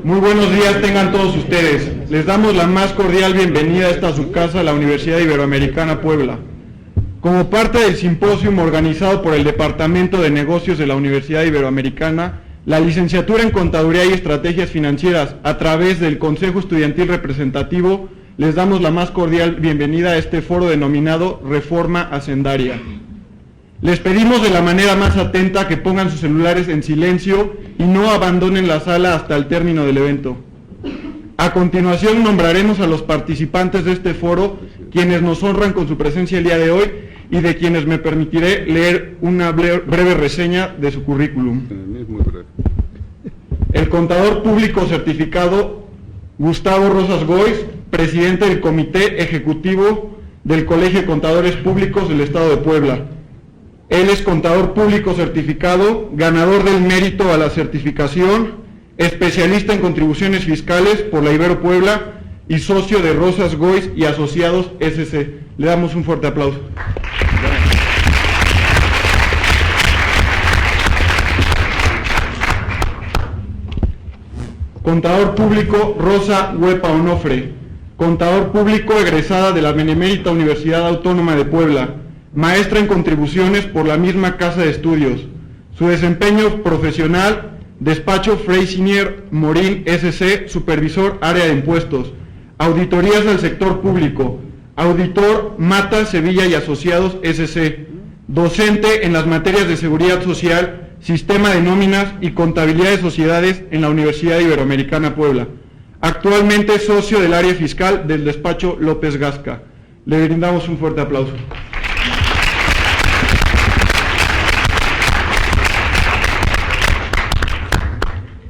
Muy buenos días tengan todos ustedes. Les damos la más cordial bienvenida a esta su casa, la Universidad Iberoamericana Puebla. Como parte del simposio organizado por el Departamento de Negocios de la Universidad Iberoamericana, la licenciatura en Contaduría y Estrategias Financieras, a través del Consejo Estudiantil Representativo, les damos la más cordial bienvenida a este foro denominado Reforma Hacendaria. Les pedimos de la manera más atenta que pongan sus celulares en silencio y no abandonen la sala hasta el término del evento. A continuación nombraremos a los participantes de este foro, quienes nos honran con su presencia el día de hoy y de quienes me permitiré leer una breve reseña de su currículum. El contador público certificado Gustavo Rosas Gois, presidente del Comité Ejecutivo del Colegio de Contadores Públicos del Estado de Puebla. Él es contador público certificado, ganador del mérito a la certificación, especialista en contribuciones fiscales por la Ibero Puebla y socio de Rosas Gois y Asociados SC. Le damos un fuerte aplauso. Contador público Rosa Huepa Onofre, contador público egresada de la Benemérita Universidad Autónoma de Puebla, maestra en contribuciones por la misma casa de estudios. Su desempeño profesional: despacho Freisinier Morín SC, supervisor área de impuestos, auditorías al sector público, auditor Mata Sevilla y Asociados SC, docente en las materias de seguridad social, sistema de nóminas y contabilidad de sociedades en la Universidad Iberoamericana Puebla. Actualmente socio del área fiscal del despacho López Gasca. Le brindamos un fuerte aplauso.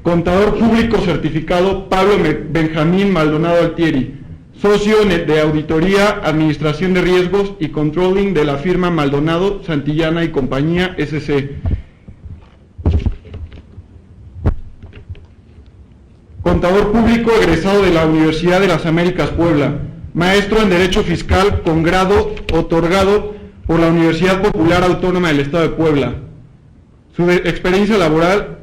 Contador público certificado Pablo Benjamín Maldonado Altieri, socio de auditoría, administración de riesgos y controlling de la firma Maldonado, Santillana y Compañía SC. Contador público egresado de la Universidad de las Américas Puebla, maestro en Derecho Fiscal con grado otorgado por la Universidad Popular Autónoma del Estado de Puebla. Su experiencia laboral,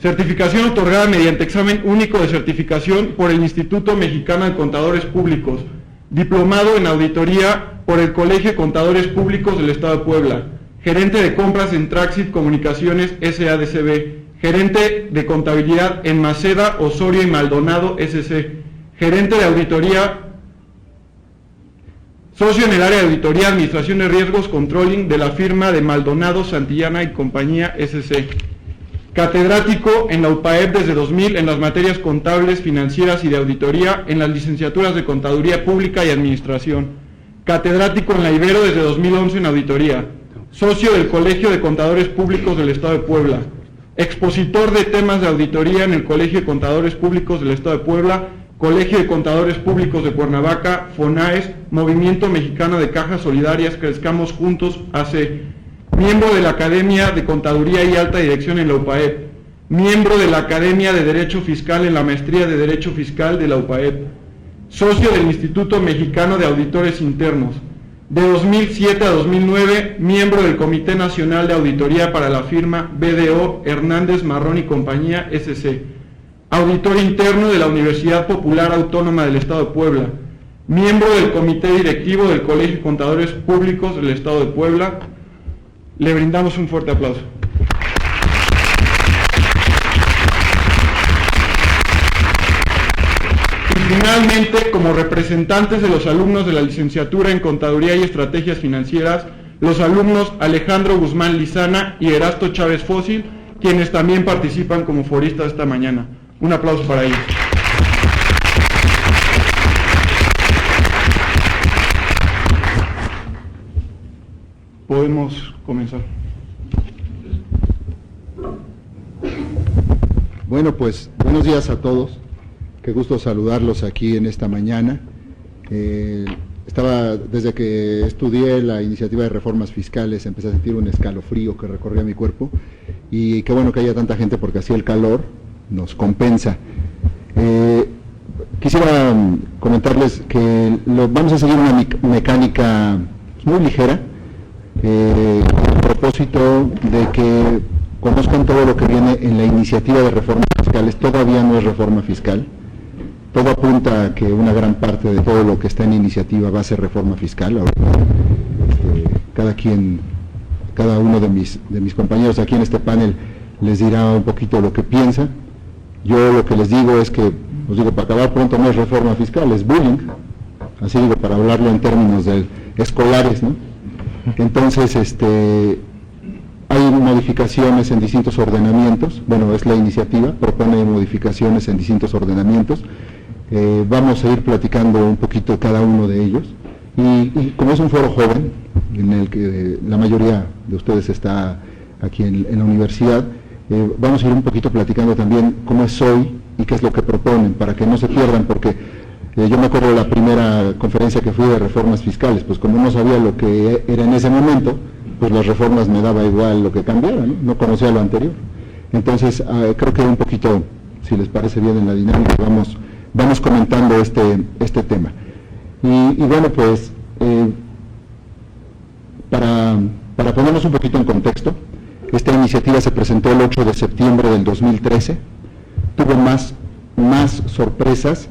certificación otorgada mediante examen único de certificación por el Instituto Mexicano de Contadores Públicos, diplomado en auditoría por el Colegio de Contadores Públicos del Estado de Puebla, gerente de compras en Traxit Comunicaciones SADCB, gerente de contabilidad en Maceda, Osorio y Maldonado SC, gerente de auditoría, socio en el área de auditoría, administración de riesgos, controlling de la firma de Maldonado, Santillana y Compañía SC. Catedrático en la UPAEP desde 2000 en las materias contables, financieras y de auditoría en las licenciaturas de Contaduría Pública y Administración. Catedrático en la Ibero desde 2011 en auditoría. Socio del Colegio de Contadores Públicos del Estado de Puebla. Expositor de temas de auditoría en el Colegio de Contadores Públicos del Estado de Puebla, Colegio de Contadores Públicos de Cuernavaca, FONAES, Movimiento Mexicano de Cajas Solidarias, Crezcamos Juntos, AC. Miembro de la Academia de Contaduría y Alta Dirección en la UPAEP, miembro de la Academia de Derecho Fiscal en la Maestría de Derecho Fiscal de la UPAEP, socio del Instituto Mexicano de Auditores Internos, de 2007 a 2009, miembro del Comité Nacional de Auditoría para la firma BDO Hernández Marrón y Compañía SC, auditor interno de la Universidad Popular Autónoma del Estado de Puebla, miembro del Comité Directivo del Colegio de Contadores Públicos del Estado de Puebla. Le brindamos un fuerte aplauso. Y finalmente, como representantes de los alumnos de la licenciatura en Contaduría y Estrategias Financieras, los alumnos Alejandro Guzmán Lizana y Erasto Chávez Fósil, quienes también participan como foristas esta mañana. Un aplauso para ellos. Podemos comenzar. Bueno, pues buenos días a todos. Qué gusto saludarlos aquí en esta mañana. Desde que estudié la iniciativa de reformas fiscales, empecé a sentir un escalofrío que recorría mi cuerpo, y qué bueno que haya tanta gente, porque así el calor nos compensa. Quisiera comentarles que vamos a seguir una mecánica muy ligera, a propósito de que conozcan todo lo que viene en la iniciativa de reformas fiscales fiscales todavía no es reforma fiscal. Todo apunta a que una gran parte de todo lo que está en iniciativa va a ser reforma fiscal. Ahora, cada uno de mis compañeros aquí en este panel les dirá un poquito lo que piensa. Yo lo que les digo es que, os digo, para acabar pronto no es reforma fiscal, es bullying. Así digo, para hablarlo en términos escolares, ¿no? Entonces, hay modificaciones en distintos ordenamientos. Bueno, es la iniciativa, propone modificaciones en distintos ordenamientos. Vamos a ir platicando un poquito cada uno de ellos. Y como es un foro joven, en el que la mayoría de ustedes está aquí en la universidad, vamos a ir un poquito platicando también cómo es hoy y qué es lo que proponen, para que no se pierdan, porque yo me acuerdo de la primera conferencia que fui de reformas fiscales, pues como no sabía lo que era en ese momento, pues las reformas me daba igual lo que cambiara, no conocía lo anterior. Entonces, creo que un poquito, si les parece bien en la dinámica, vamos comentando este tema. Y bueno, pues, para ponernos un poquito en contexto, esta iniciativa se presentó el 8 de septiembre del 2013, tuvo más sorpresas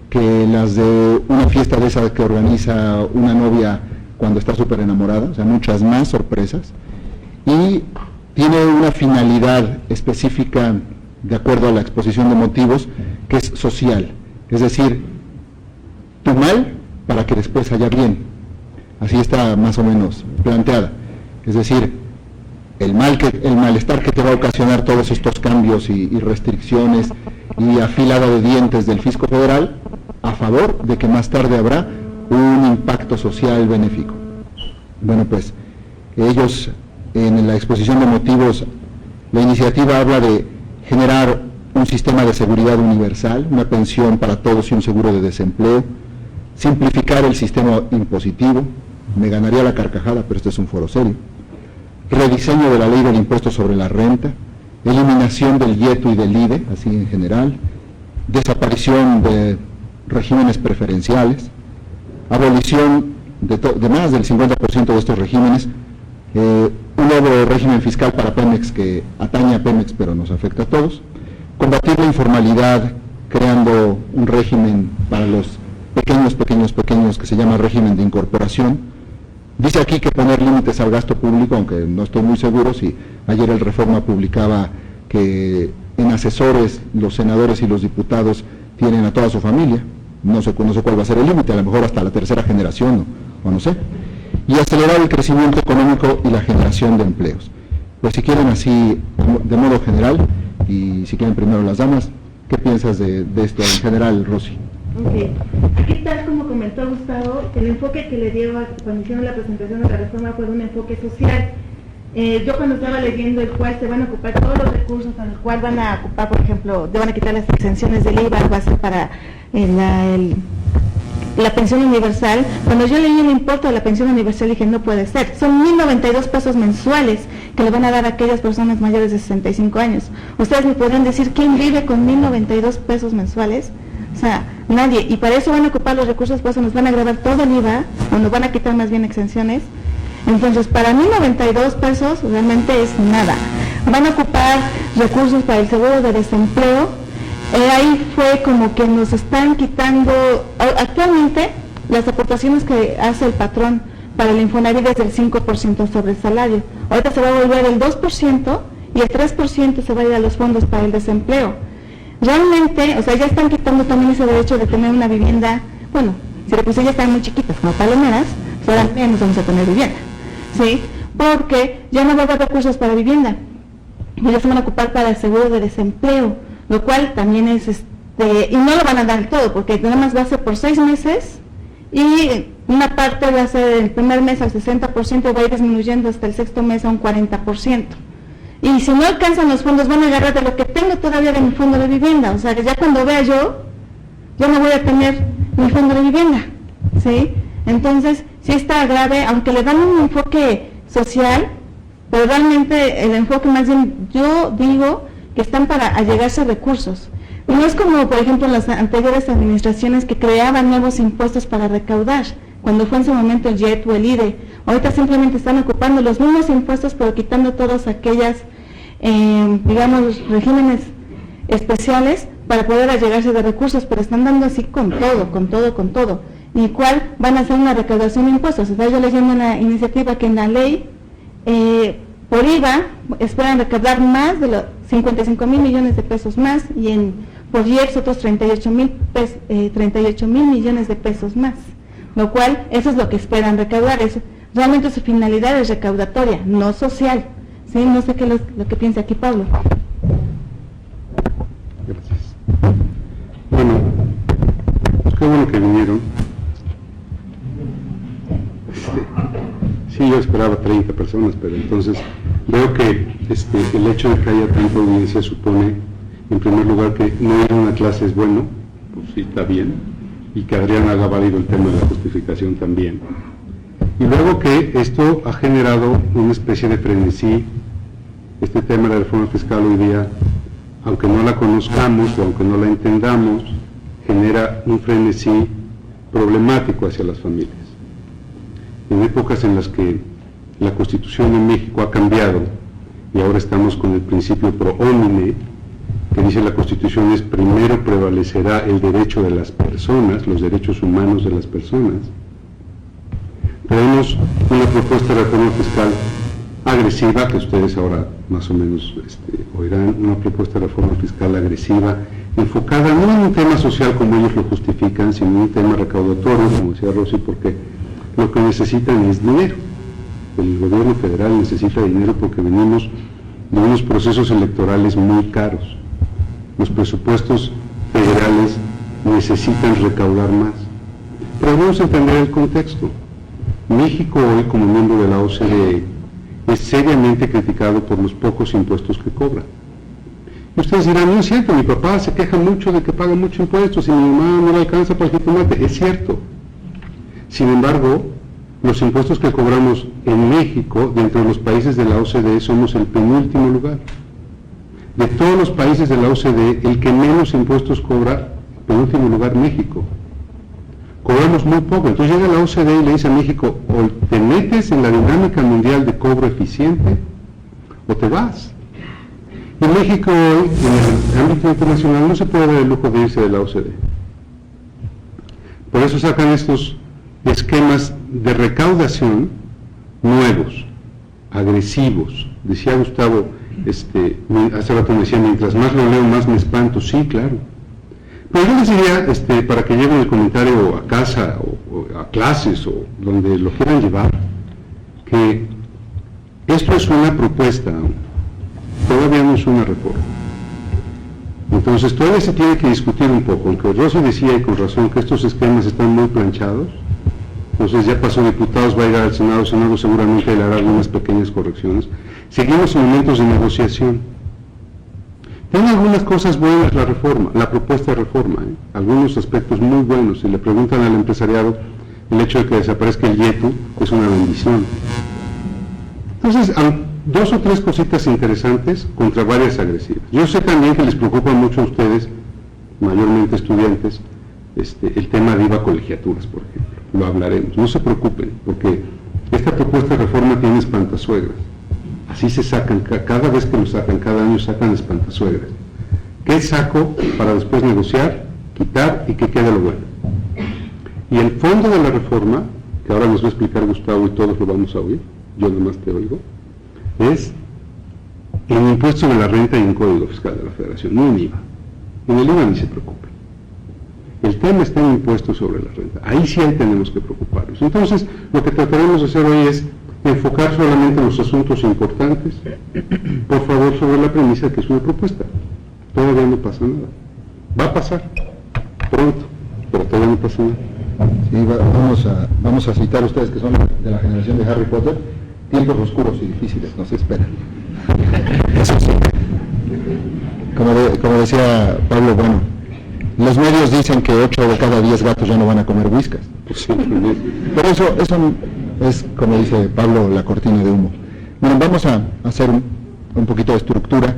que las de una fiesta de esa que organiza una novia cuando está súper enamorada, o sea, muchas más sorpresas, y tiene una finalidad específica de acuerdo a la exposición de motivos, que es social, es decir, tu mal para que después haya bien. Así está más o menos planteada, es decir, el malestar que te va a ocasionar todos estos cambios y restricciones y afilada de dientes del fisco federal, a favor de que más tarde habrá un impacto social benéfico. Bueno, pues ellos, en la exposición de motivos, la iniciativa habla de generar un sistema de seguridad universal, una pensión para todos y un seguro de desempleo, simplificar el sistema impositivo, me ganaría la carcajada, pero este es un foro serio, rediseño de la ley del impuesto sobre la renta, eliminación del IETU y del IDE, así en general, desaparición de regímenes preferenciales, abolición de más del 50% de estos regímenes, un nuevo régimen fiscal para Pemex que atañe a Pemex pero nos afecta a todos, combatir la informalidad creando un régimen para los pequeños que se llama régimen de incorporación. Dice aquí que poner límites al gasto público, aunque no estoy muy seguro si ayer el Reforma publicaba que en asesores los senadores y los diputados tienen a toda su familia, no sé cuál va a ser el límite, a lo mejor hasta la tercera generación o no sé, y acelerar el crecimiento económico y la generación de empleos. Pues si quieren así de modo general, y si quieren primero las damas, ¿qué piensas de esto en general, Rosy? Okay. Aquí tal como comentó Gustavo, el enfoque que le dio cuando hicieron la presentación de la reforma fue un enfoque social. Yo cuando estaba leyendo el cual se van a ocupar todos los recursos, en el cual van a ocupar, por ejemplo, van a quitar las exenciones del IVA, va a ser para la pensión universal. Cuando yo leí el importe de la pensión universal dije, no puede ser, son 1,092 pesos mensuales que le van a dar a aquellas personas mayores de 65 años. Ustedes me podrán decir, ¿quién vive con 1,092 pesos mensuales? O sea, nadie, y para eso van a ocupar los recursos, pues nos van a grabar todo el IVA, o nos van a quitar más bien exenciones. Entonces, para mí 92 pesos realmente es nada. Van a ocupar recursos para el seguro de desempleo. Ahí fue como que nos están quitando, actualmente las aportaciones que hace el patrón para el Infonavit es del 5% sobre el salario. Ahorita se va a volver el 2% y el 3% se va a ir a los fondos para el desempleo. Realmente, o sea, ya están quitando también ese derecho de tener una vivienda, bueno, si de por sí ya están muy chiquitas como palomeras, ahora menos vamos a tener vivienda, ¿sí? Porque ya no va a haber recursos para vivienda, y ya se van a ocupar para el seguro de desempleo, lo cual también es, y no lo van a dar todo, porque nada más va a ser por 6 meses, y una parte va a ser el primer mes al 60%, va a ir disminuyendo hasta el sexto mes a un 40%. Y si no alcanzan los fondos, van a agarrar de lo que tengo todavía de mi fondo de vivienda. O sea, que ya cuando vea yo no voy a tener mi fondo de vivienda, ¿sí? Entonces, sí está grave, aunque le dan un enfoque social, pero realmente el enfoque más bien, yo digo que están para allegarse recursos. No es como, por ejemplo, en las anteriores administraciones que creaban nuevos impuestos para recaudar, cuando fue en su momento el IET o el IDE. Ahorita simplemente están ocupando los mismos impuestos, pero quitando todas aquellas, digamos, regímenes especiales para poder allegarse de recursos, pero están dando así con todo, y cuál van a hacer una recaudación de impuestos. Estaba yo leyendo en la iniciativa que en la ley por IVA esperan recaudar más de los 55 mil millones de pesos más, y por IEPS otros 38 mil millones de pesos más, lo cual eso es lo que esperan recaudar. Realmente su finalidad es recaudatoria, no social. ¿Sí? No sé qué es lo que piensa aquí Pablo. Gracias. Bueno, pues qué bueno que vinieron. Sí, yo esperaba 30 personas, pero entonces veo que el hecho de que haya tanta audiencia supone, en primer lugar, que no ir a una clase es bueno, pues sí, está bien, y que Adrián haga válido el tema de la justificación también. Y luego que esto ha generado una especie de frenesí, este tema de la reforma fiscal hoy día, aunque no la conozcamos o aunque no la entendamos, genera un frenesí problemático hacia las familias. En épocas en las que la Constitución en México ha cambiado y ahora estamos con el principio pro homine, que dice la Constitución es primero prevalecerá el derecho de las personas, los derechos humanos de las personas. Tenemos una propuesta de reforma fiscal agresiva, que ustedes ahora más o menos oirán, una propuesta de reforma fiscal agresiva, enfocada no en un tema social como ellos lo justifican, sino en un tema recaudatorio, como decía Rosy, porque lo que necesitan es dinero. El gobierno federal necesita dinero porque venimos de unos procesos electorales muy caros. Los presupuestos federales necesitan recaudar más. Pero vamos a entender el contexto. México hoy, como miembro de la OCDE, es seriamente criticado por los pocos impuestos que cobra. Y ustedes dirán, no es cierto, mi papá se queja mucho de que paga muchos impuestos y mi mamá no le alcanza para el jitomate. Es cierto. Sin embargo, los impuestos que cobramos en México, dentro de los países de la OCDE, somos el penúltimo lugar. De todos los países de la OCDE, el que menos impuestos cobra, penúltimo lugar, México. Cobramos muy poco. Entonces llega la OCDE y le dice a México, o te metes en la dinámica mundial de cobro eficiente, o te vas. Y México hoy, en el ámbito internacional, no se puede dar el lujo de irse de la OCDE. Por eso sacan estos esquemas de recaudación nuevos, agresivos. Decía Gustavo, hace rato me decía, mientras más lo leo, más me espanto. Sí, claro. Pero yo les diría, para que lleven el comentario a casa, o a clases, o donde lo quieran llevar, que esto es una propuesta, todavía no es una reforma. Entonces todavía se tiene que discutir un poco, aunque Rosy decía, y con razón, que estos esquemas están muy planchados. Entonces ya pasó diputados, va a ir al Senado, el Senado seguramente le hará algunas pequeñas correcciones. Seguimos en momentos de negociación. Tiene algunas cosas buenas la reforma, la propuesta de reforma, algunos aspectos muy buenos. Si le preguntan al empresariado, el hecho de que desaparezca el IETU es una bendición. Entonces, dos o tres cositas interesantes contra varias agresivas. Yo sé también que les preocupa mucho a ustedes, mayormente estudiantes, el tema de IVA colegiaturas, por ejemplo. Lo hablaremos, no se preocupen, porque esta propuesta de reforma tiene espantasuegras. Así se sacan, cada vez que lo sacan, cada año sacan espantasuegras. ¿Qué saco para después negociar, quitar y que quede lo bueno? Y el fondo de la reforma, que ahora nos va a explicar Gustavo y todos lo vamos a oír, yo nomás te oigo, es en impuesto sobre la renta y en código fiscal de la Federación, no en IVA. En el IVA ni se preocupen. El tema está en impuestos sobre la renta. Ahí sí tenemos que preocuparnos. Entonces, lo que trataremos de hacer hoy es enfocar solamente los asuntos importantes, por favor, sobre la premisa que es una propuesta. Todavía no pasa nada. Va a pasar pronto, pero todavía no pasa nada. Sí, vamos a citar a ustedes que son de la generación de Harry Potter. Tiempos oscuros y difíciles nos esperan. Eso sí. Como decía Pablo, bueno, los medios dicen que 8 de cada 10 gatos ya no van a comer whiskas. Pero eso es, como dice Pablo, la cortina de humo. Bueno, vamos a hacer un poquito de estructura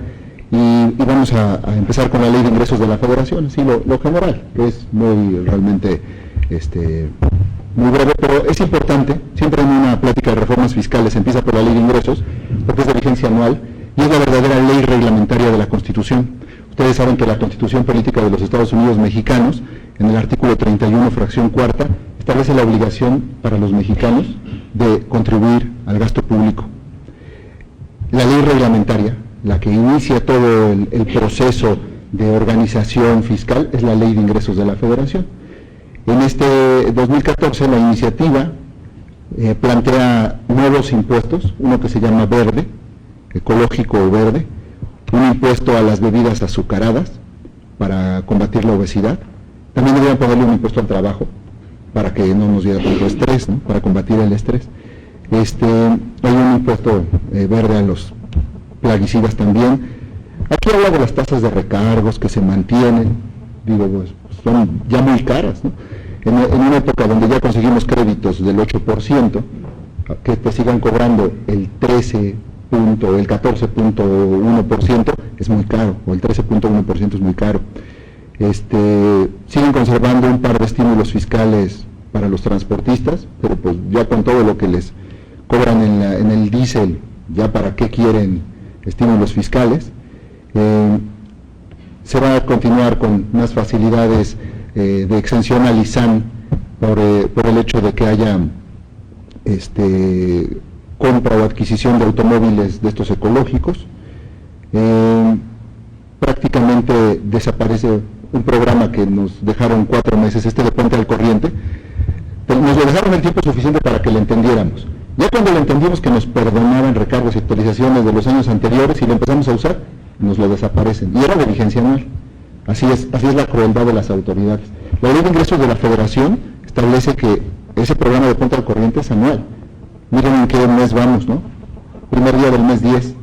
y vamos a empezar con la ley de ingresos de la Federación, así lo general, que es realmente muy breve, pero es importante. Siempre en una plática de reformas fiscales se empieza por la ley de ingresos, porque es de vigencia anual y es la verdadera ley reglamentaria de la Constitución. Ustedes saben que la Constitución Política de los Estados Unidos Mexicanos, en el artículo 31, fracción cuarta, establece la obligación para los mexicanos de contribuir al gasto público. La ley reglamentaria, la que inicia todo el proceso de organización fiscal, es la Ley de Ingresos de la Federación. En este 2014 la iniciativa plantea nuevos impuestos, uno que se llama verde, ecológico o verde, un impuesto a las bebidas azucaradas para combatir la obesidad. También deberían ponerle un impuesto al trabajo para que no nos diera tanto estrés, ¿no? Para combatir el estrés. Hay un impuesto verde a los plaguicidas también. Aquí habla de las tasas de recargos que se mantienen, digo, pues son ya muy caras, ¿no? En una época donde ya conseguimos créditos del 8%, que te sigan cobrando el 14.1% es muy caro, o el 13.1% es muy caro. Siguen conservando un par de estímulos fiscales para los transportistas, pero pues ya con todo lo que les cobran en el diésel, ya para qué quieren estímulos fiscales. Se va a continuar con más facilidades de exención al ISAN por el hecho de que haya compra o adquisición de automóviles de estos ecológicos. Prácticamente desaparece un programa que nos dejaron 4 meses, de Puente al Corriente. Nos lo dejaron el tiempo suficiente para que lo entendiéramos. Ya cuando lo entendimos que nos perdonaban recargos y actualizaciones de los años anteriores y lo empezamos a usar, nos lo desaparecen. Y era de vigencia anual. Así es la crueldad de las autoridades. La Ley de Ingresos de la Federación establece que ese programa de Puente al Corriente es anual. Miren en qué mes vamos, ¿no? Primer día del mes 10.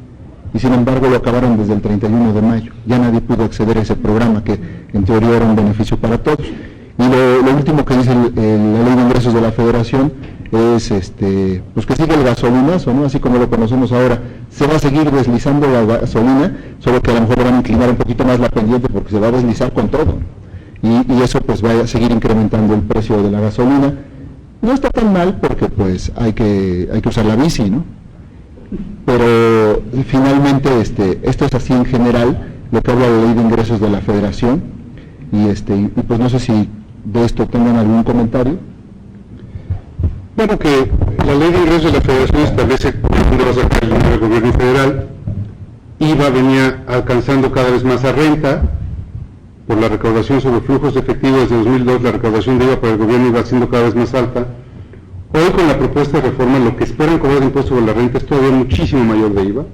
Y sin embargo lo acabaron desde el 31 de mayo. Ya nadie pudo acceder a ese programa que en teoría era un beneficio para todos. Y lo último que dice la Ley de Ingresos de la Federación es pues que sigue el gasolinazo, ¿no? Así como lo conocemos ahora. Se va a seguir deslizando la gasolina, solo que a lo mejor le van a inclinar un poquito más la pendiente porque se va a deslizar con todo. Y eso pues va a seguir incrementando el precio de la gasolina. No está tan mal porque pues hay que usar la bici, ¿no? Pero finalmente esto es así en general, lo que habla de Ley de Ingresos de la Federación, y pues no sé si de esto tengan algún comentario. Bueno, que la Ley de Ingresos de la Federación establece dónde va a sacar el dinero del gobierno federal. IVA venía alcanzando cada vez más a renta por la recaudación sobre flujos efectivos. Desde 2002 la recaudación de IVA para el gobierno iba siendo cada vez más alta. Hoy con la propuesta de reforma lo que esperan cobrar de impuesto sobre la renta es todavía muchísimo mayor de IVA.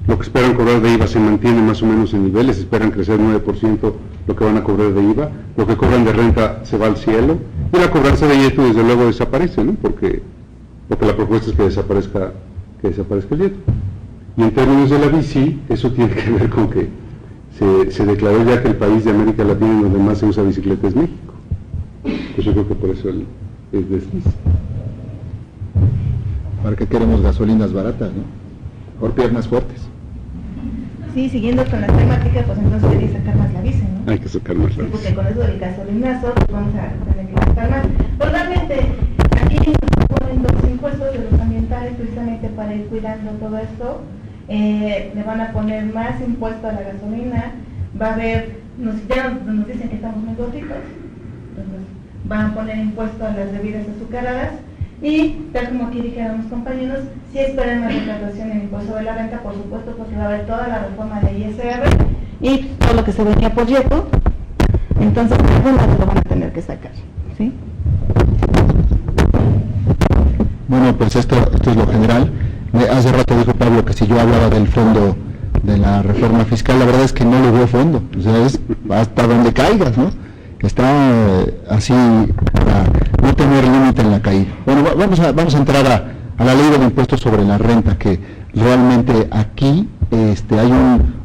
Lo que esperan cobrar de IVA se mantiene más o menos en niveles, esperan crecer 9% lo que van a cobrar de IVA, lo que cobran de renta se va al cielo, y la cobranza de IETU desde luego desaparece, ¿no? Porque la propuesta es que desaparezca el IETU. Y en términos de la bici, eso tiene que ver con que se declaró ya que el país de América Latina en donde más se usa bicicleta es México. Pues yo creo que por eso es desliz. ¿Para qué queremos gasolinas baratas, no? Por piernas fuertes. Sí, siguiendo con la temática, pues entonces hay que sacar más la bici, ¿no? Hay que sacar más la bici. Porque con eso del gasolinazo, pues vamos a tener que sacar más. Pues realmente, aquí nos ponen los impuestos de los ambientales precisamente para ir cuidando todo esto. Le van a poner más impuesto a la gasolina, va a haber, nos dicen que estamos muy gorditos, entonces van a poner impuesto a las bebidas azucaradas. Y tal como aquí dijeron los compañeros, si esperan la recaudación en impuesto de la renta, por supuesto, porque va a haber toda la reforma de ISR y todo lo que se venía por YEPO, entonces algunos lo van a tener que sacar, ¿sí? Bueno, pues esto es lo general. Hace rato dijo Pablo que si yo hablaba del fondo de la reforma fiscal, la verdad es que no le veo fondo, o sea, es hasta donde caigas, ¿no? Está así para no tener límite en la caída. Bueno, vamos a entrar a la ley del impuesto sobre la renta, que realmente aquí hay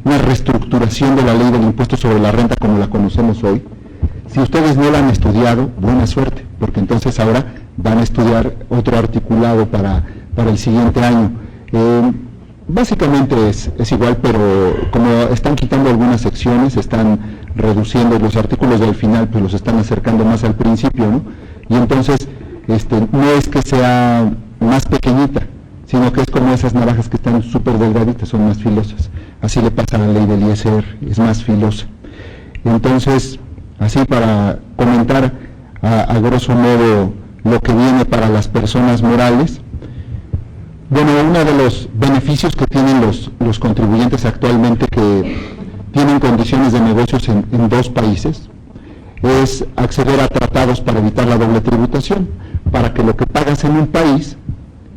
una reestructuración de la ley del impuesto sobre la renta como la conocemos hoy. Si ustedes no la han estudiado, buena suerte, porque entonces ahora van a estudiar otro articulado para el siguiente año. Básicamente es igual, pero como están quitando algunas secciones, están reduciendo los artículos del final, pues los están acercando más al principio, ¿no? Y entonces no es que sea más pequeñita, sino que es como esas navajas que están súper delgaditas, son más filosas. Así le pasa a la ley del ISR, es más filosa. Entonces, así para comentar a grosso modo lo que viene para las personas morales, bueno, uno de los beneficios que tienen los contribuyentes actualmente que tienen condiciones de negocios en dos países es acceder a tratados para evitar la doble tributación, para que lo que pagas en un país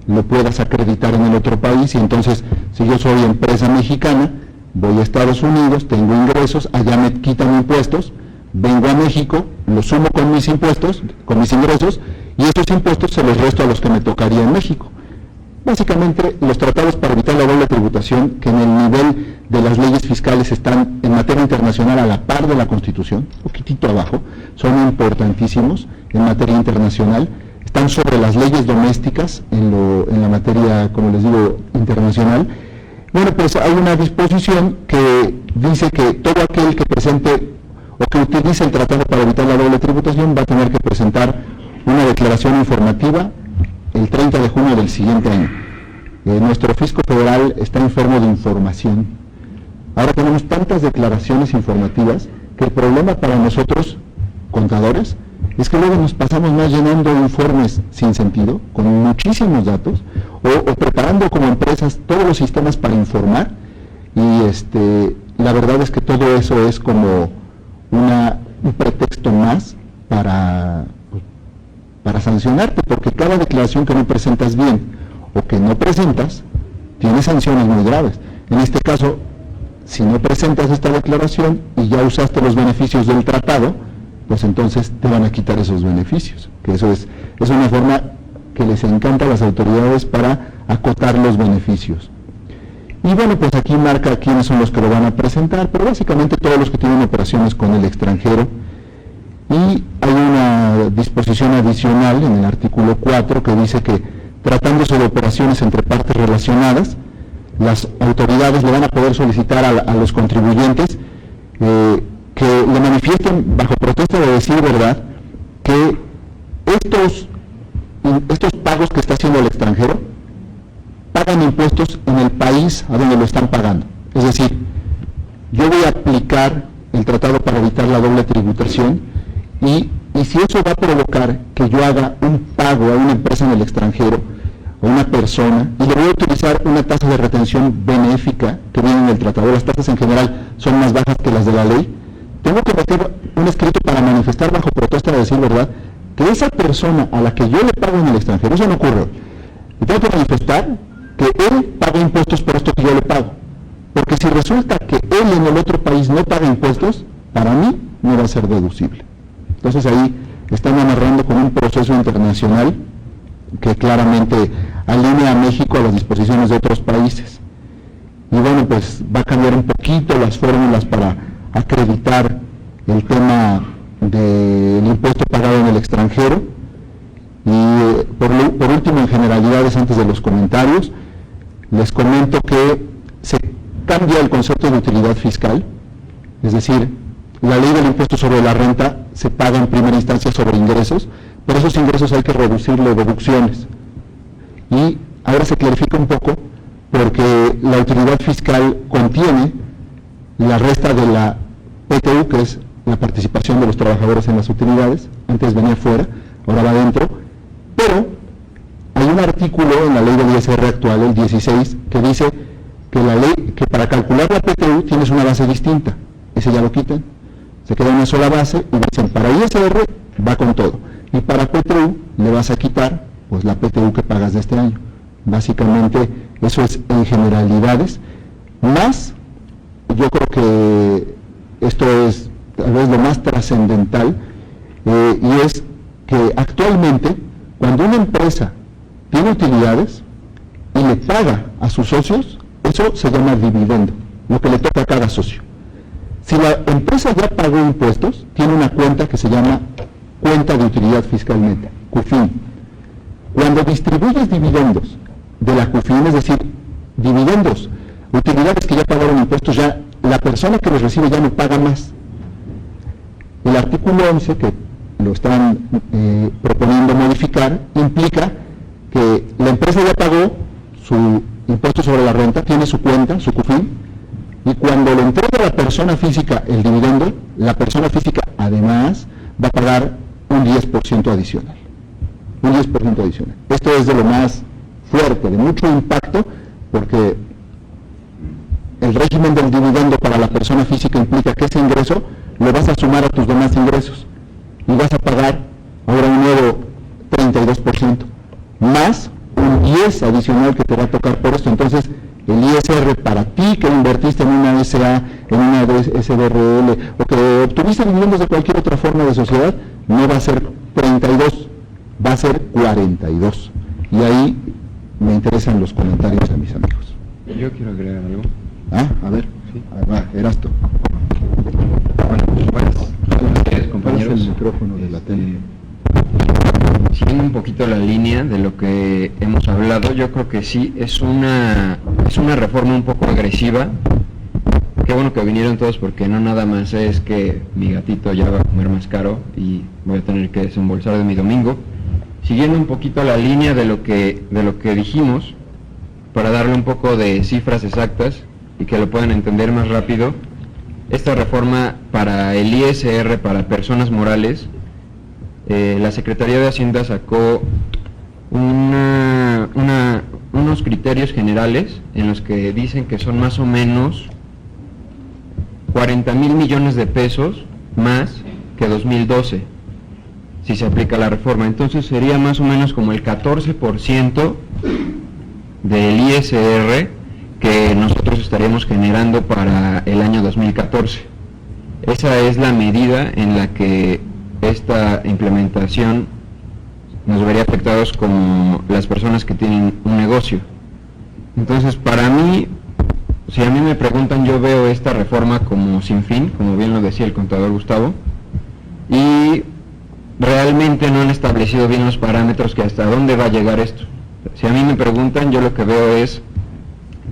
lo puedas acreditar en el otro país. Y entonces, si yo soy empresa mexicana, voy a Estados Unidos, tengo ingresos, allá me quitan impuestos, vengo a México, lo sumo con mis impuestos, con mis ingresos, y esos impuestos se los resto a los que me tocaría en México. Básicamente, los tratados para evitar la doble tributación, que en el nivel de las leyes fiscales están en materia internacional a la par de la Constitución, un poquitito abajo, son importantísimos en materia internacional, están sobre las leyes domésticas en la materia, como les digo, internacional. Bueno, pues hay una disposición que dice que todo aquel que presente o que utilice el tratado para evitar la doble tributación va a tener que presentar una declaración informativa el 30 de junio del siguiente año. Nuestro fisco federal está enfermo de información. Ahora tenemos tantas declaraciones informativas que el problema para nosotros, contadores, es que luego nos pasamos más llenando informes sin sentido, con muchísimos datos, o preparando como empresas todos los sistemas para informar, y la verdad es que todo eso es como un pretexto más para sancionarte, porque cada declaración que no presentas bien o que no presentas tiene sanciones muy graves. En este caso, si no presentas esta declaración y ya usaste los beneficios del tratado, pues entonces te van a quitar esos beneficios, que eso es una forma que les encanta a las autoridades para acotar los beneficios. Y bueno, pues aquí marca quiénes son los que lo van a presentar, pero básicamente todos los que tienen operaciones con el extranjero. Y hay una disposición adicional en el artículo 4 que dice que, tratándose de operaciones entre partes relacionadas, las autoridades le van a poder solicitar a los contribuyentes que le manifiesten bajo protesta de decir verdad que estos pagos que está haciendo el extranjero pagan impuestos en el país a donde lo están pagando. Es decir, yo voy a aplicar el tratado para evitar la doble tributación, y si eso va a provocar que yo haga un pago a una empresa en el extranjero, a una persona, y le voy a utilizar una tasa de retención benéfica que viene en el tratado, las tasas en general son más bajas que las de la ley, tengo que meter un escrito para manifestar bajo protesta de decir verdad que esa persona a la que yo le pago en el extranjero, eso no ocurre, le tengo que manifestar que él paga impuestos por esto que yo le pago, porque si resulta que él en el otro país no paga impuestos, para mí no va a ser deducible. Entonces ahí están amarrando con un proceso internacional que claramente alinea a México a las disposiciones de otros países. Y bueno, pues va a cambiar un poquito las fórmulas para acreditar el tema del impuesto pagado en el extranjero. Y por último, en generalidades, antes de los comentarios, les comento que se cambia el concepto de utilidad fiscal, es decir, la ley del impuesto sobre la renta se paga en primera instancia sobre ingresos, pero esos ingresos hay que reducirle deducciones. Y ahora se clarifica un poco porque la utilidad fiscal contiene la resta de la PTU, que es la participación de los trabajadores en las utilidades. Antes venía fuera, ahora va dentro, pero hay un artículo en la ley del ISR actual, el 16, que dice que para calcular la PTU tienes una base distinta. Ese ya lo quitan, se queda una sola base y dicen, para ISR va con todo, y para PTU le vas a quitar pues la PTU que pagas de este año. Básicamente eso es en generalidades, más yo creo que esto es tal vez lo más trascendental, y es que actualmente cuando una empresa tiene utilidades y le paga a sus socios, eso se llama dividendo, lo que le toca a cada socio. Si la empresa ya pagó impuestos, tiene una cuenta que se llama cuenta de utilidad fiscal neta, CUFIN. Cuando distribuyes dividendos de la CUFIN, es decir, dividendos, utilidades que ya pagaron impuestos, ya la persona que los recibe ya no paga más. El artículo 11, que lo están proponiendo modificar, implica que la empresa ya pagó su impuesto sobre la renta, tiene su cuenta, su CUFIN, Y cuando le entrega a la persona física el dividendo, la persona física además va a pagar un 10% adicional. Un 10% adicional. Esto es de lo más fuerte, de mucho impacto, porque el régimen del dividendo para la persona física implica que ese ingreso lo vas a sumar a tus demás ingresos y vas a pagar ahora un nuevo 32%, más un 10 adicional que te va a tocar por esto. Entonces, el ISR para ti que invertiste en una SA, en una SDRL, o que obtuviste dividendos de cualquier otra forma de sociedad, no va a ser 32, va a ser 42. Y ahí me interesan los comentarios de mis amigos. Yo quiero agregar algo. A ver, sí. Eras tú. Bueno, buenas tardes, compañeros. ¿Cuál es el micrófono de la tele? Siguiendo un poquito la línea de lo que hemos hablado, yo creo que sí, es una reforma un poco agresiva. Qué bueno que vinieron todos, porque no nada más es que mi gatito ya va a comer más caro y voy a tener que desembolsar de mi domingo. Siguiendo un poquito la línea de lo que dijimos, para darle un poco de cifras exactas y que lo puedan entender más rápido, esta reforma para el ISR para personas morales, la Secretaría de Hacienda sacó unos criterios generales en los que dicen que son más o menos 40,000 millones de pesos más que 2012, si se aplica la reforma. Entonces sería más o menos como el 14% del ISR que nosotros estaríamos generando para el año 2014. Esa es la medida en la que esta implementación nos vería afectados como las personas que tienen un negocio. Entonces, para mí, si a mí me preguntan, yo veo esta reforma como sin fin, como bien lo decía el contador Gustavo, y realmente no han establecido bien los parámetros que hasta dónde va a llegar esto. Si a mí me preguntan, yo lo que veo es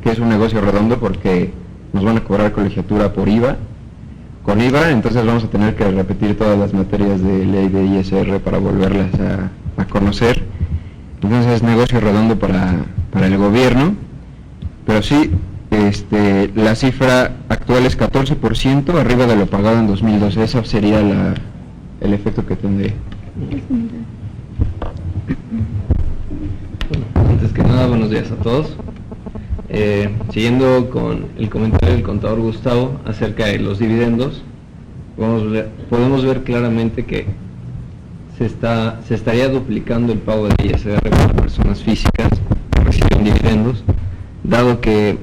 que es un negocio redondo, porque nos van a cobrar colegiatura por IVA, con IVA, entonces vamos a tener que repetir todas las materias de ley de ISR para volverlas a conocer. Entonces es negocio redondo para el gobierno, pero sí, la cifra actual es 14% arriba de lo pagado en 2012. Ese sería el efecto que tendría. Antes que nada, buenos días a todos. Siguiendo con el comentario del contador Gustavo acerca de los dividendos, podemos ver claramente que se estaría duplicando el pago de ISR para personas físicas que reciben dividendos, dado que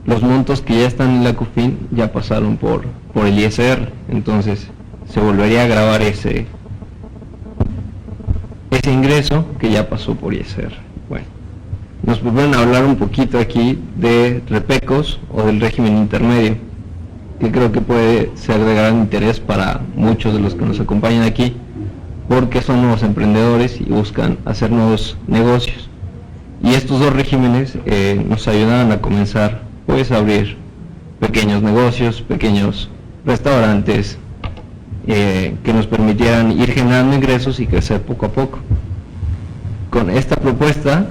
los montos que ya están en la COFIN ya pasaron por el ISR. Entonces se volvería a gravar ese ingreso que ya pasó por ISR. Bueno, nos vuelven a hablar un poquito aquí de repecos o del régimen intermedio, que creo que puede ser de gran interés para muchos de los que nos acompañan aquí, porque son nuevos emprendedores y buscan hacer nuevos negocios. Y estos dos regímenes nos ayudan a comenzar pues a abrir pequeños negocios, pequeños restaurantes, que nos permitieran ir generando ingresos y crecer poco a poco. Con esta propuesta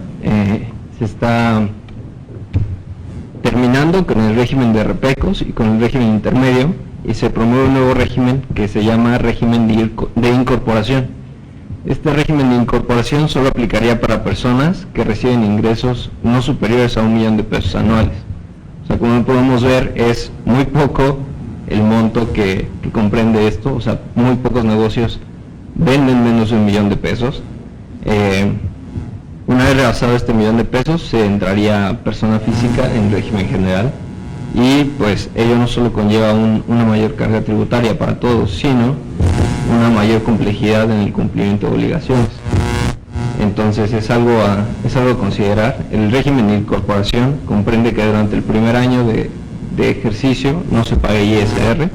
se está terminando con el régimen de repecos y con el régimen intermedio, y se promueve un nuevo régimen que se llama régimen de incorporación. Este régimen de incorporación solo aplicaría para personas que reciben ingresos no superiores a 1 millón de pesos anuales. O sea, como podemos ver, es muy poco el monto que comprende esto. O sea, muy pocos negocios venden menos de 1 millón de pesos. Una vez rebasado este 1 millón de pesos, se entraría a persona física en régimen general, y pues ello no solo conlleva una mayor carga tributaria para todos, sino una mayor complejidad en el cumplimiento de obligaciones. Entonces es algo a considerar. El régimen de incorporación comprende que durante el primer año de ejercicio no se pague ISR,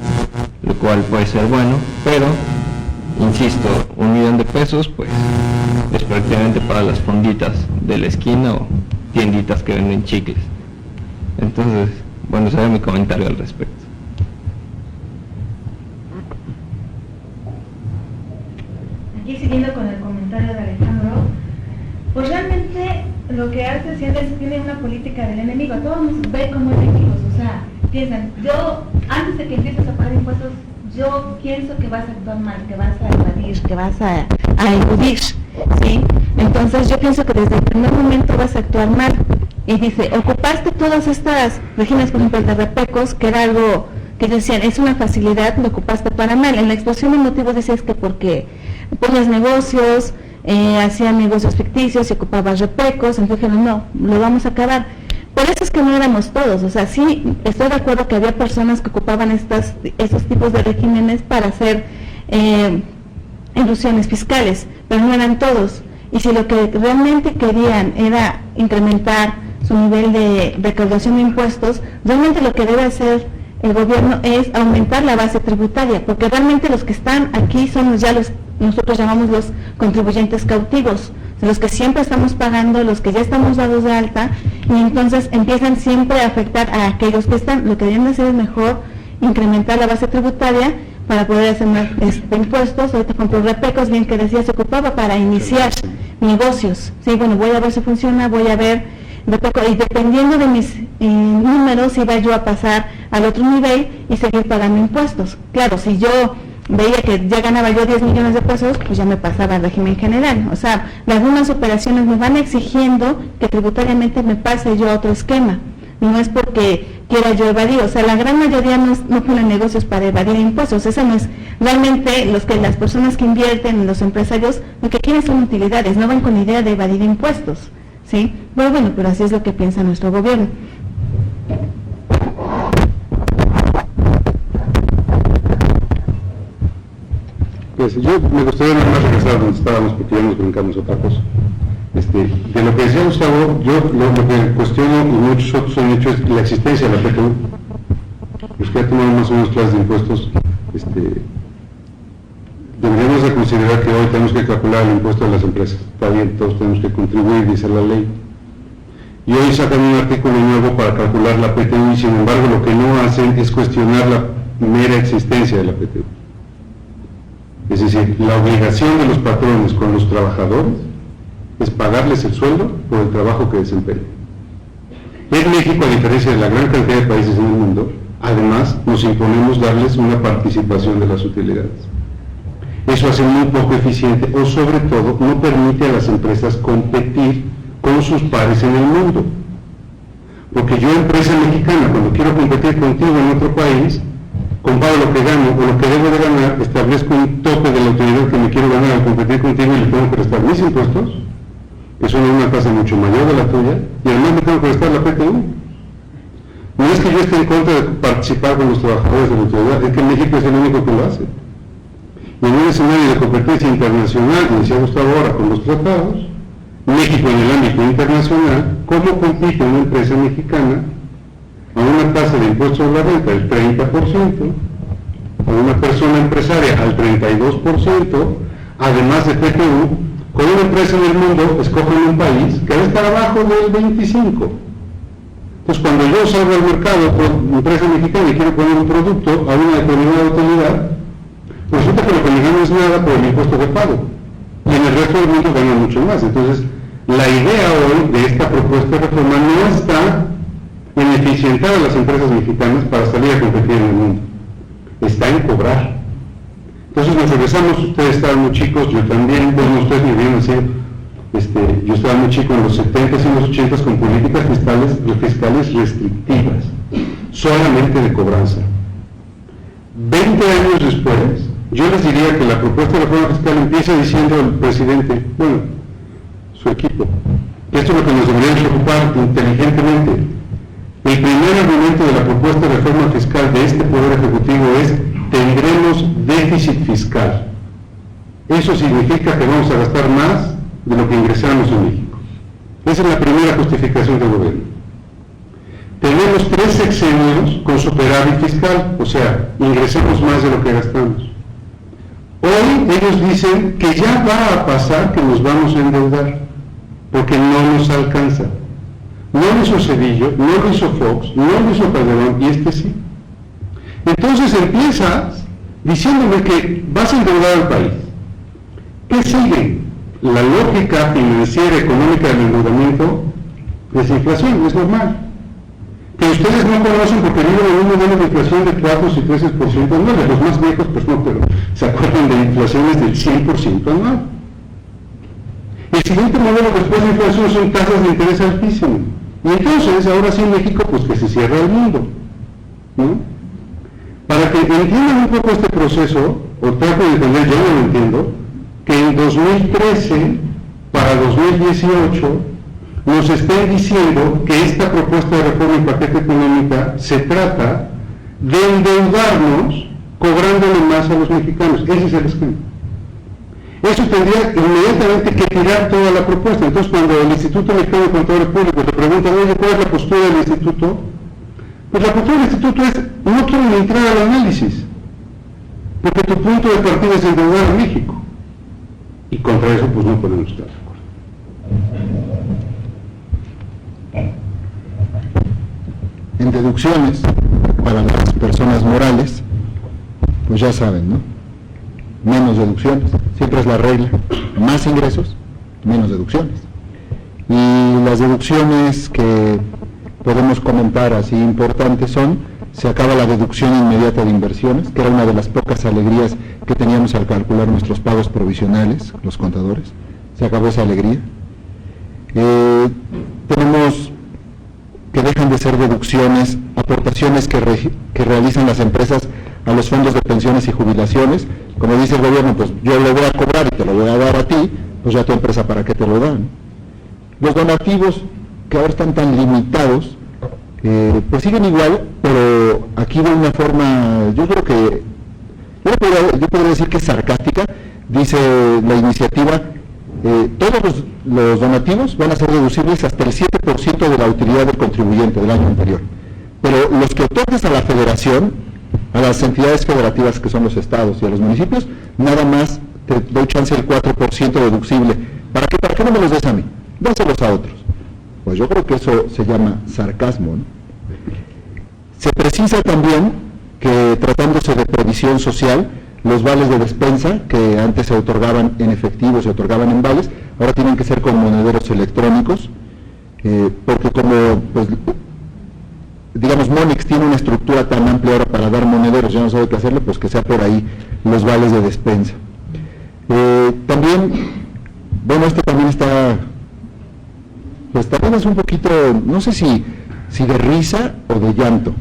lo cual puede ser bueno, pero insisto, 1 millón de pesos pues es prácticamente para las fonditas de la esquina o tienditas que venden chicles. Entonces, bueno, ese era mi comentario al respecto. Aquí siguiendo con el comentario de Alejandro, pues realmente lo que hace Hacienda es que tiene una política del enemigo. Todos nos ve como enemigos, o sea, piensan, yo, antes de que empieces a pagar impuestos, yo pienso que vas a actuar mal, que vas a evadir, que vas a eludir, ¿sí? Entonces yo pienso que desde el primer momento vas a actuar mal. Y dice, ocupaste todas estas regímenes, por ejemplo, el de repecos, que era algo que ellos decían, es una facilidad, lo ocupaste para mal. En la exposición de motivos decías que porque ponías negocios, hacían negocios ficticios y ocupabas repecos, entonces dijeron, no, lo vamos a acabar. Por eso es que no éramos todos, o sea, sí, estoy de acuerdo que había personas que ocupaban estos tipos de regímenes para hacer ilusiones fiscales, pero no eran todos. Y si lo que realmente querían era incrementar su nivel de recaudación de impuestos, realmente lo que debe hacer el gobierno es aumentar la base tributaria, porque realmente los que están aquí son ya nosotros llamamos los contribuyentes cautivos, los que siempre estamos pagando, los que ya estamos dados de alta, y entonces empiezan siempre a afectar a aquellos que están. Lo que deben hacer es mejor incrementar la base tributaria para poder hacer más impuestos. Ahorita, por ejemplo, repecos, bien que decía, se ocupaba para iniciar negocios. Sí, bueno, voy a ver si funciona, voy a ver repeco, y dependiendo de mis números iba yo a pasar al otro nivel y seguir pagando impuestos. Claro, si yo veía que ya ganaba yo 10 millones de pesos, pues ya me pasaba al régimen general. O sea, algunas operaciones me van exigiendo que tributariamente me pase yo a otro esquema. No es porque quiera yo evadir, o sea, la gran mayoría no ponen negocios para evadir impuestos. Eso no es realmente las personas que invierten, los empresarios, lo que quieren son utilidades, no van con idea de evadir impuestos, ¿sí? Bueno, pero así es lo que piensa nuestro gobierno. Pues yo me gustaría nada más regresar donde estábamos, porque ya nos brincamos otra cosa. De lo que decía Gustavo, yo lo que cuestiono y muchos otros han hecho es la existencia de la PTU. Los que ya tomaron más o menos clases de impuestos, deberíamos de considerar que hoy tenemos que calcular el impuesto de las empresas. Está bien, todos tenemos que contribuir, dice la ley. Y hoy sacan un artículo nuevo para calcular la PTU y sin embargo lo que no hacen es cuestionar la mera existencia de la PTU. Es decir, la obligación de los patrones con los trabajadores es pagarles el sueldo por el trabajo que desempeñan. En México, a diferencia de la gran cantidad de países en el mundo, además nos imponemos darles una participación de las utilidades. Eso hace muy poco eficiente o sobre todo no permite a las empresas competir con sus pares en el mundo. Porque yo, empresa mexicana, cuando quiero competir contigo en otro país, comparo lo que gano o lo que debo de ganar, establezco un tope de la utilidad que me quiero ganar al competir contigo y le tengo que restar mis impuestos, que son una tasa mucho mayor de la tuya, y además me tengo que restar la PTU. No es que yo esté en contra de participar con los trabajadores de la utilidad, es que México es el único que lo hace. Y en un escenario de competencia internacional, y decía Gustavo ahora con los tratados, México en el ámbito internacional, ¿cómo compite una empresa mexicana a una tasa de impuestos sobre la renta del 30%, a una persona empresaria al 32%, además de PTU, con una empresa en el mundo, escogen un país que debe estar abajo del 25%. Entonces, cuando yo salgo al mercado por empresa mexicana y quiero poner un producto a una determinada utilidad, pues resulta que lo que me gano es nada por el impuesto que pago. Y en el resto del mundo gano mucho más. Entonces, la idea hoy de esta propuesta de reforma no está en eficientar a las empresas mexicanas para salir a competir en el mundo. Está en cobrar. Entonces nos regresamos, ustedes estaban muy chicos, yo también, bueno, ustedes me vieron así, yo estaba muy chico en los 70s y los 80s con políticas fiscales restrictivas, solamente de cobranza. 20 años después, yo les diría que la propuesta de reforma fiscal empieza diciendo el presidente, bueno, su equipo, esto es lo que nos debería preocupar inteligentemente. El primer argumento de la propuesta de reforma fiscal de este Poder Ejecutivo es: tendremos déficit fiscal. Eso significa que vamos a gastar más de lo que ingresamos en México. Esa es la primera justificación del gobierno. Tenemos 3 sexenios con superávit fiscal, o sea, ingresamos más de lo que gastamos. Hoy ellos dicen que ya va a pasar que nos vamos a endeudar, porque no nos alcanza. No lo hizo Cedillo, no lo hizo Fox, no lo hizo Calderón, y sí. Entonces empiezas diciéndome que vas a endeudar al país. ¿Qué sigue? La lógica financiera económica del endeudamiento es inflación, es normal. que ustedes no conocen porque viven en un modelo de inflación de 4 y 13% anual. Los más viejos, pues no, pero se acuerdan de inflaciones del 100% anual. El siguiente modelo después de inflación son tasas de interés altísimas. Y entonces, ahora sí en México, pues que se cierra el mundo, ¿no? Para que entiendan un poco este proceso, o trato de entender, yo no lo entiendo, que en 2013 para 2018 nos estén diciendo que esta propuesta de reforma y paquete económica se trata de endeudarnos cobrándole más a los mexicanos. Ese es el esquema. Eso tendría inmediatamente que tirar toda la propuesta. Entonces, cuando el Instituto Mexicano de Contadores Públicos le preguntan, oye, ¿cuál es la postura del Instituto? Pues la postura del Instituto es, no quiero ni entrar al análisis, porque tu punto de partida es endeudar a México. Y contra eso, pues no podemos estar de acuerdo. En deducciones para las personas morales, pues ya saben, ¿no? Menos deducciones, siempre es la regla, más ingresos, menos deducciones. Y las deducciones que podemos comentar así importantes son, se acaba la deducción inmediata de inversiones, que era una de las pocas alegrías que teníamos al calcular nuestros pagos provisionales, los contadores, se acabó esa alegría. Tenemos que dejan de ser deducciones, aportaciones que realizan las empresas a los fondos de pensiones y jubilaciones. Como dice el gobierno, pues yo lo voy a cobrar y te lo voy a dar a ti, pues ya tu empresa para qué te lo dan. Los donativos, que ahora están tan limitados, pues siguen igual, pero aquí de una forma, yo creo que, yo podría decir que es sarcástica. Dice la iniciativa, todos los donativos van a ser deducibles hasta el 7% de la utilidad del contribuyente del año anterior, pero los que otorgues a la federación, a las entidades federativas que son los estados y a los municipios, nada más te doy chance del 4% deducible. ¿Para qué? ¿Para qué no me los des a mí? Dáselos a otros. Pues yo creo que eso se llama sarcasmo, ¿no? Se precisa también que, tratándose de previsión social, los vales de despensa, que antes se otorgaban en efectivo, se otorgaban en vales, ahora tienen que ser con monederos electrónicos, porque como, pues, digamos, Monex tiene una estructura tan amplia ahora para dar monederos, ya no sabe qué hacerle, pues que sea por ahí los vales de despensa. También, bueno, esto también está, pues también es un poquito, no sé si de risa o de llanto,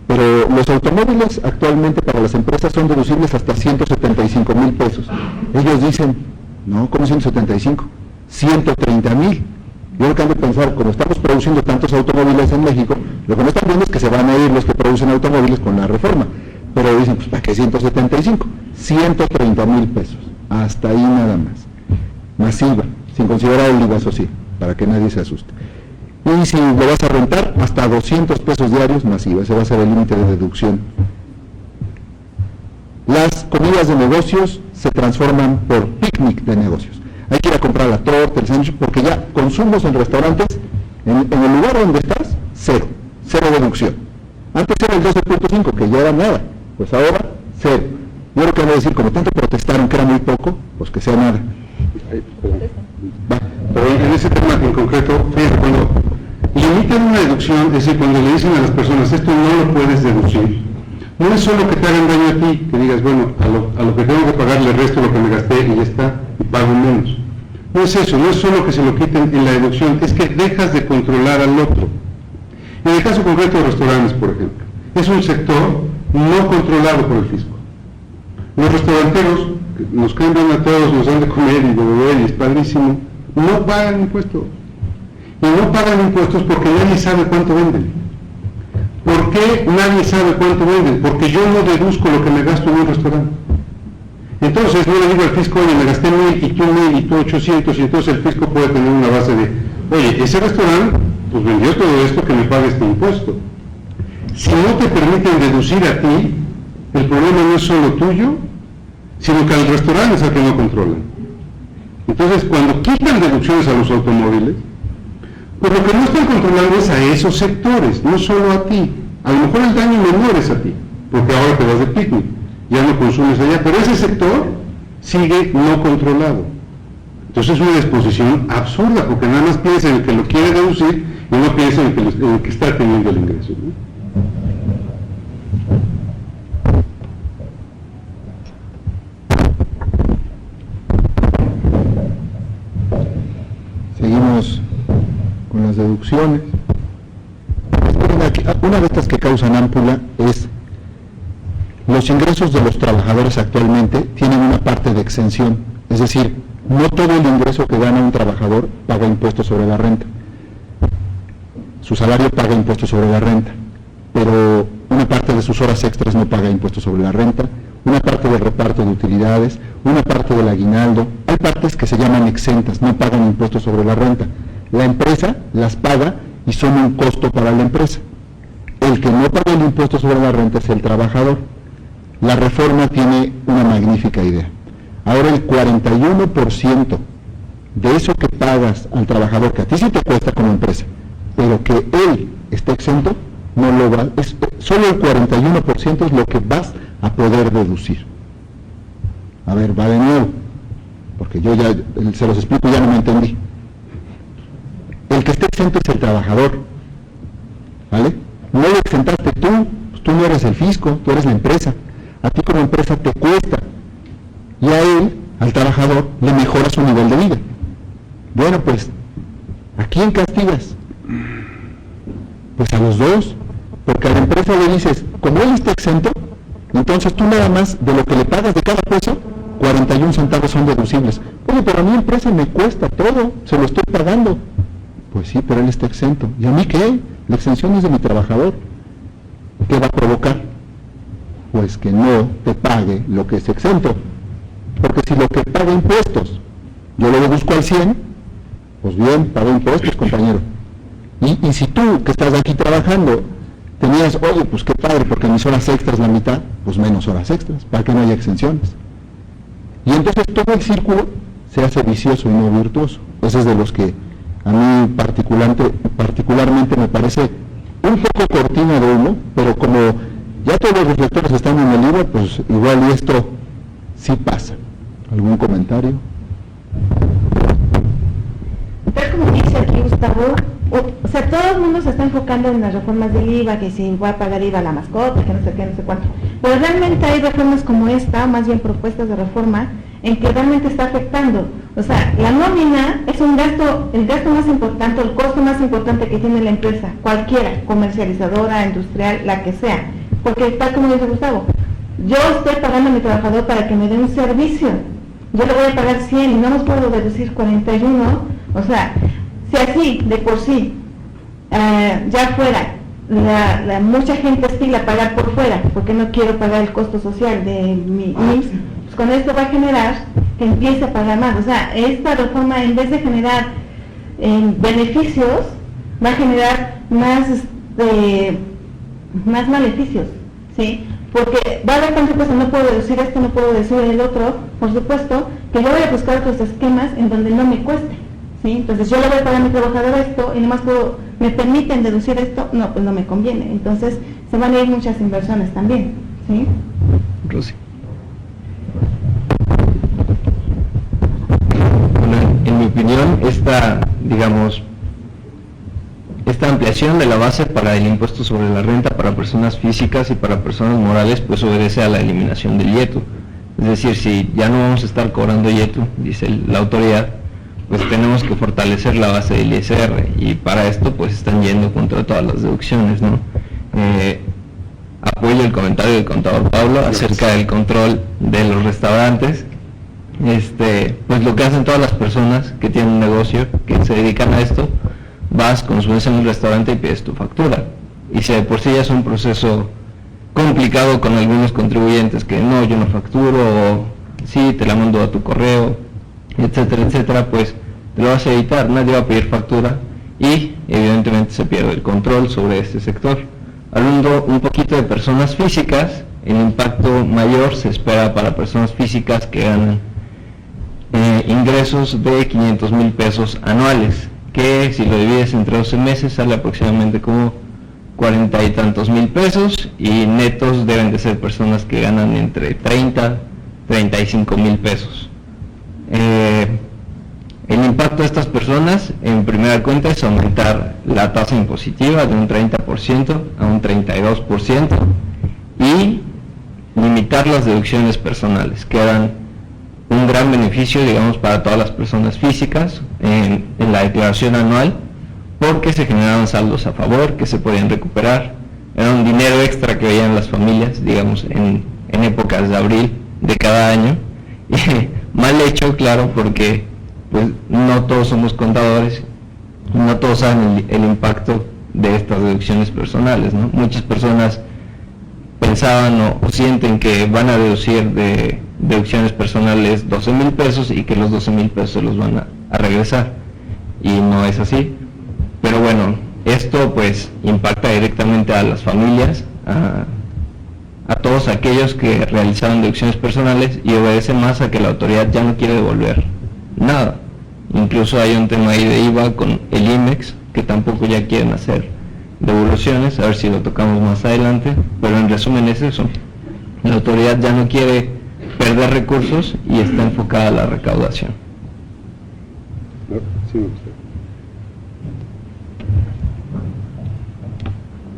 pero los automóviles actualmente para las empresas son deducibles hasta 175,000 pesos. Ellos dicen, no, ¿cómo 175? 130,000. Yo lo que han de pensar, como estamos produciendo tantos automóviles en México, lo que no están viendo es que se van a ir los que producen automóviles con la reforma. Pero dicen, pues ¿para qué 175? 130,000 pesos. Hasta ahí nada más. Masiva, sin considerar el IVA, eso sí, para que nadie se asuste. Y si lo vas a rentar, hasta 200 pesos diarios, masiva, ese va a ser el límite de deducción. Las comidas de negocios se transforman por picnic de negocios. Hay que ir a comprar la torta, el sándwich, porque ya consumos en restaurantes, en el lugar donde estás, cero deducción. Antes era el 12.5, que ya era nada, pues ahora cero. Yo creo que van a decir, como tanto protestaron que era muy poco, pues que sea nada. Pero en ese tema en concreto, fíjate, cuando limitan una deducción, es decir, cuando le dicen a las personas, esto no lo puedes deducir, no es solo que te hagan daño a ti, que digas, bueno, a lo que tengo que pagar le resto lo que me gasté y ya está, y pago menos. No es eso, no es solo que se lo quiten en la deducción, es que dejas de controlar al otro. En el caso concreto de restaurantes, por ejemplo, es un sector no controlado por el fisco. Los restauranteros, que nos cambian a todos, nos dan de comer y de beber y es padrísimo, no pagan impuestos. Y no pagan impuestos porque nadie sabe cuánto venden. ¿Por qué nadie sabe cuánto venden? Porque yo no deduzco lo que me gasto en un restaurante. Entonces no le digo al fisco, oye, me gasté 1,000 y tú 1,000 y tú 800, y entonces el fisco puede tener una base de, oye, ese restaurante pues vendió todo esto, que me pague este impuesto. Si no te permiten deducir a ti, el problema no es solo tuyo, sino que al restaurante es al que no controlan. Entonces, cuando quitan deducciones a los automóviles, pues lo que no están controlando es a esos sectores, no solo a ti. A lo mejor el daño menor es a ti, porque ahora te vas de picnic, ya no consumes allá, pero ese sector sigue no controlado. Entonces es una disposición absurda, porque nada más piensa en el que lo quiere deducir y no piensa en el que está teniendo el ingreso, ¿no? Seguimos con las deducciones. Una de estas que causan ámpula es los ingresos de los trabajadores actualmente tienen una parte de exención, es decir, no todo el ingreso que gana un trabajador paga impuestos sobre la renta. Su salario paga impuestos sobre la renta, pero una parte de sus horas extras no paga impuestos sobre la renta, una parte del reparto de utilidades, una parte del aguinaldo. Hay partes que se llaman exentas, no pagan impuestos sobre la renta. La empresa las paga y son un costo para la empresa. El que no paga el impuesto sobre la renta es el trabajador. La reforma tiene una magnífica idea. Ahora el 41% de eso que pagas al trabajador, que a ti sí te cuesta como empresa, pero que él esté exento, no lo va, solo el 41% es lo que vas a poder deducir. A ver, va de nuevo, porque yo ya se los explico y ya no me entendí. El que esté exento es el trabajador, ¿vale? No lo exentaste tú, pues tú no eres el fisco, tú eres la empresa. A ti como empresa te cuesta, y a él, al trabajador, le mejora su nivel de vida. Bueno, pues, ¿a quién castigas? Pues a los dos, porque a la empresa le dices, como él está exento, entonces tú nada más de lo que le pagas de cada peso, 41 centavos son deducibles. Oye, pero a mi empresa me cuesta todo, se lo estoy pagando. Pues sí, pero él está exento. ¿Y a mí qué? La exención es de mi trabajador. ¿Qué va a provocar? Pues que no te pague lo que es exento. Porque si lo que paga impuestos, yo lo deduzco al 100, pues bien, paga impuestos, compañero. Y si tú, que estás aquí trabajando, tenías, oye, pues qué padre, porque mis horas extras la mitad, pues menos horas extras, para que no haya exenciones. Y entonces todo el círculo se hace vicioso y no virtuoso. Ese es de los que a mí particularmente me parece un poco cortina de humo, pero como ya todos los reflectores están en el libro, pues igual y esto sí pasa. ¿Algún comentario? Tal como dice aquí Gustavo, o sea, todo el mundo se está enfocando en las reformas del IVA, que si voy a pagar IVA a la mascota, que no sé qué, no sé cuánto. Pero realmente hay reformas como esta, más bien propuestas de reforma, en que realmente está afectando. O sea, la nómina es un gasto, el gasto más importante, el costo más importante que tiene la empresa, cualquiera, comercializadora, industrial, la que sea. Porque tal como dice Gustavo, yo estoy pagando a mi trabajador para que me dé un servicio. Yo le voy a pagar 100 y no nos puedo deducir 41. O sea, si así, de por sí, ya fuera, mucha gente estila pagar por fuera, porque no quiero pagar el costo social de mi IMSS, pues con esto va a generar que empiece a pagar más. O sea, esta reforma, en vez de generar beneficios, va a generar más maleficios, ¿sí? Porque va a haber tanta cosa, no puedo deducir esto, no puedo deducir el otro, por supuesto, que yo voy a buscar otros esquemas en donde no me cueste, ¿sí? Entonces yo le voy a pagar a mi trabajador esto y nomás me permiten deducir esto, no, pues no me conviene. Entonces se van a ir muchas inversiones también, ¿sí? Rosy. Bueno, en mi opinión, esta ampliación de la base para el impuesto sobre la renta para personas físicas y para personas morales, pues obedece a la eliminación del IETU. Es decir, si ya no vamos a estar cobrando IETU, dice la autoridad, pues tenemos que fortalecer la base del ISR, y para esto pues están yendo contra todas las deducciones, ¿no? Apoyo el comentario del contador Pablo acerca del control de los restaurantes. Pues lo que hacen todas las personas que tienen un negocio, que se dedican a esto, vas, consumes en un restaurante y pides tu factura. Y si de por sí ya es un proceso complicado con algunos contribuyentes que no, yo no facturo, o sí, te la mando a tu correo, etcétera, etcétera, pues te lo vas a evitar, nadie va a pedir factura y evidentemente se pierde el control sobre este sector. Hablando un poquito de personas físicas, el impacto mayor se espera para personas físicas que ganan ingresos de 500,000 pesos anuales, que si lo divides entre 12 meses sale aproximadamente como 40 y tantos mil pesos, y netos deben de ser personas que ganan entre 30, 35 mil pesos. El impacto de estas personas, en primera cuenta, es aumentar la tasa impositiva de un 30% a un 32% y limitar las deducciones personales, que eran un gran beneficio, digamos, para todas las personas físicas en la declaración anual, porque se generaban saldos a favor que se podían recuperar. Era un dinero extra que veían las familias, digamos, en épocas de abril de cada año. Y mal hecho, claro, porque pues no todos somos contadores, no todos saben el impacto de estas deducciones personales, ¿no? Muchas personas pensaban o sienten que van a deducir de deducciones personales 12,000 pesos y que los 12,000 pesos se los van a regresar, y no es así. Pero bueno, esto pues impacta directamente a las familias, a todos aquellos que realizaron deducciones personales, y obedece más a que la autoridad ya no quiere devolver nada. Incluso hay un tema ahí de IVA con el IMEX, que tampoco ya quieren hacer devoluciones, a ver si lo tocamos más adelante, pero en resumen es eso. La autoridad ya no quiere perder recursos y está enfocada a la recaudación. Sí,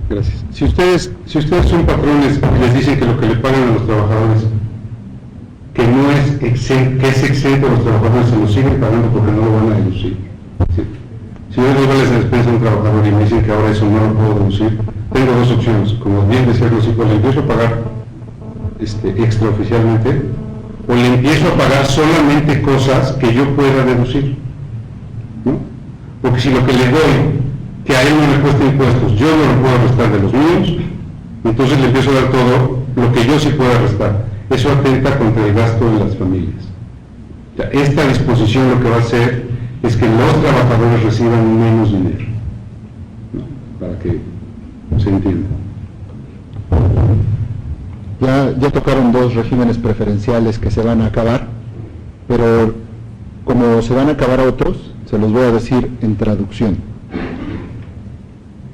gracias. Si ustedes son patrones y les dicen que lo que le pagan a los trabajadores, que no es exento, que es exento a los trabajadores, se lo siguen pagando porque no lo van a deducir. ¿Sí? Si yo les doy la despensa a un trabajador y me dicen que ahora eso no lo puedo deducir, tengo dos opciones. Como bien decía los hijos, le empiezo a pagar extraoficialmente, o le empiezo a pagar solamente cosas que yo pueda deducir, ¿no? Porque si lo que le doy, que a él no le cuesta impuestos, yo no lo puedo restar de los míos, entonces le empiezo a dar todo lo que yo sí pueda restar. Eso atenta contra el gasto de las familias. O sea, esta disposición lo que va a hacer es que los trabajadores reciban menos dinero, ¿no? Para que se entienda. Ya tocaron dos regímenes preferenciales que se van a acabar, pero como se van a acabar otros, se los voy a decir en traducción.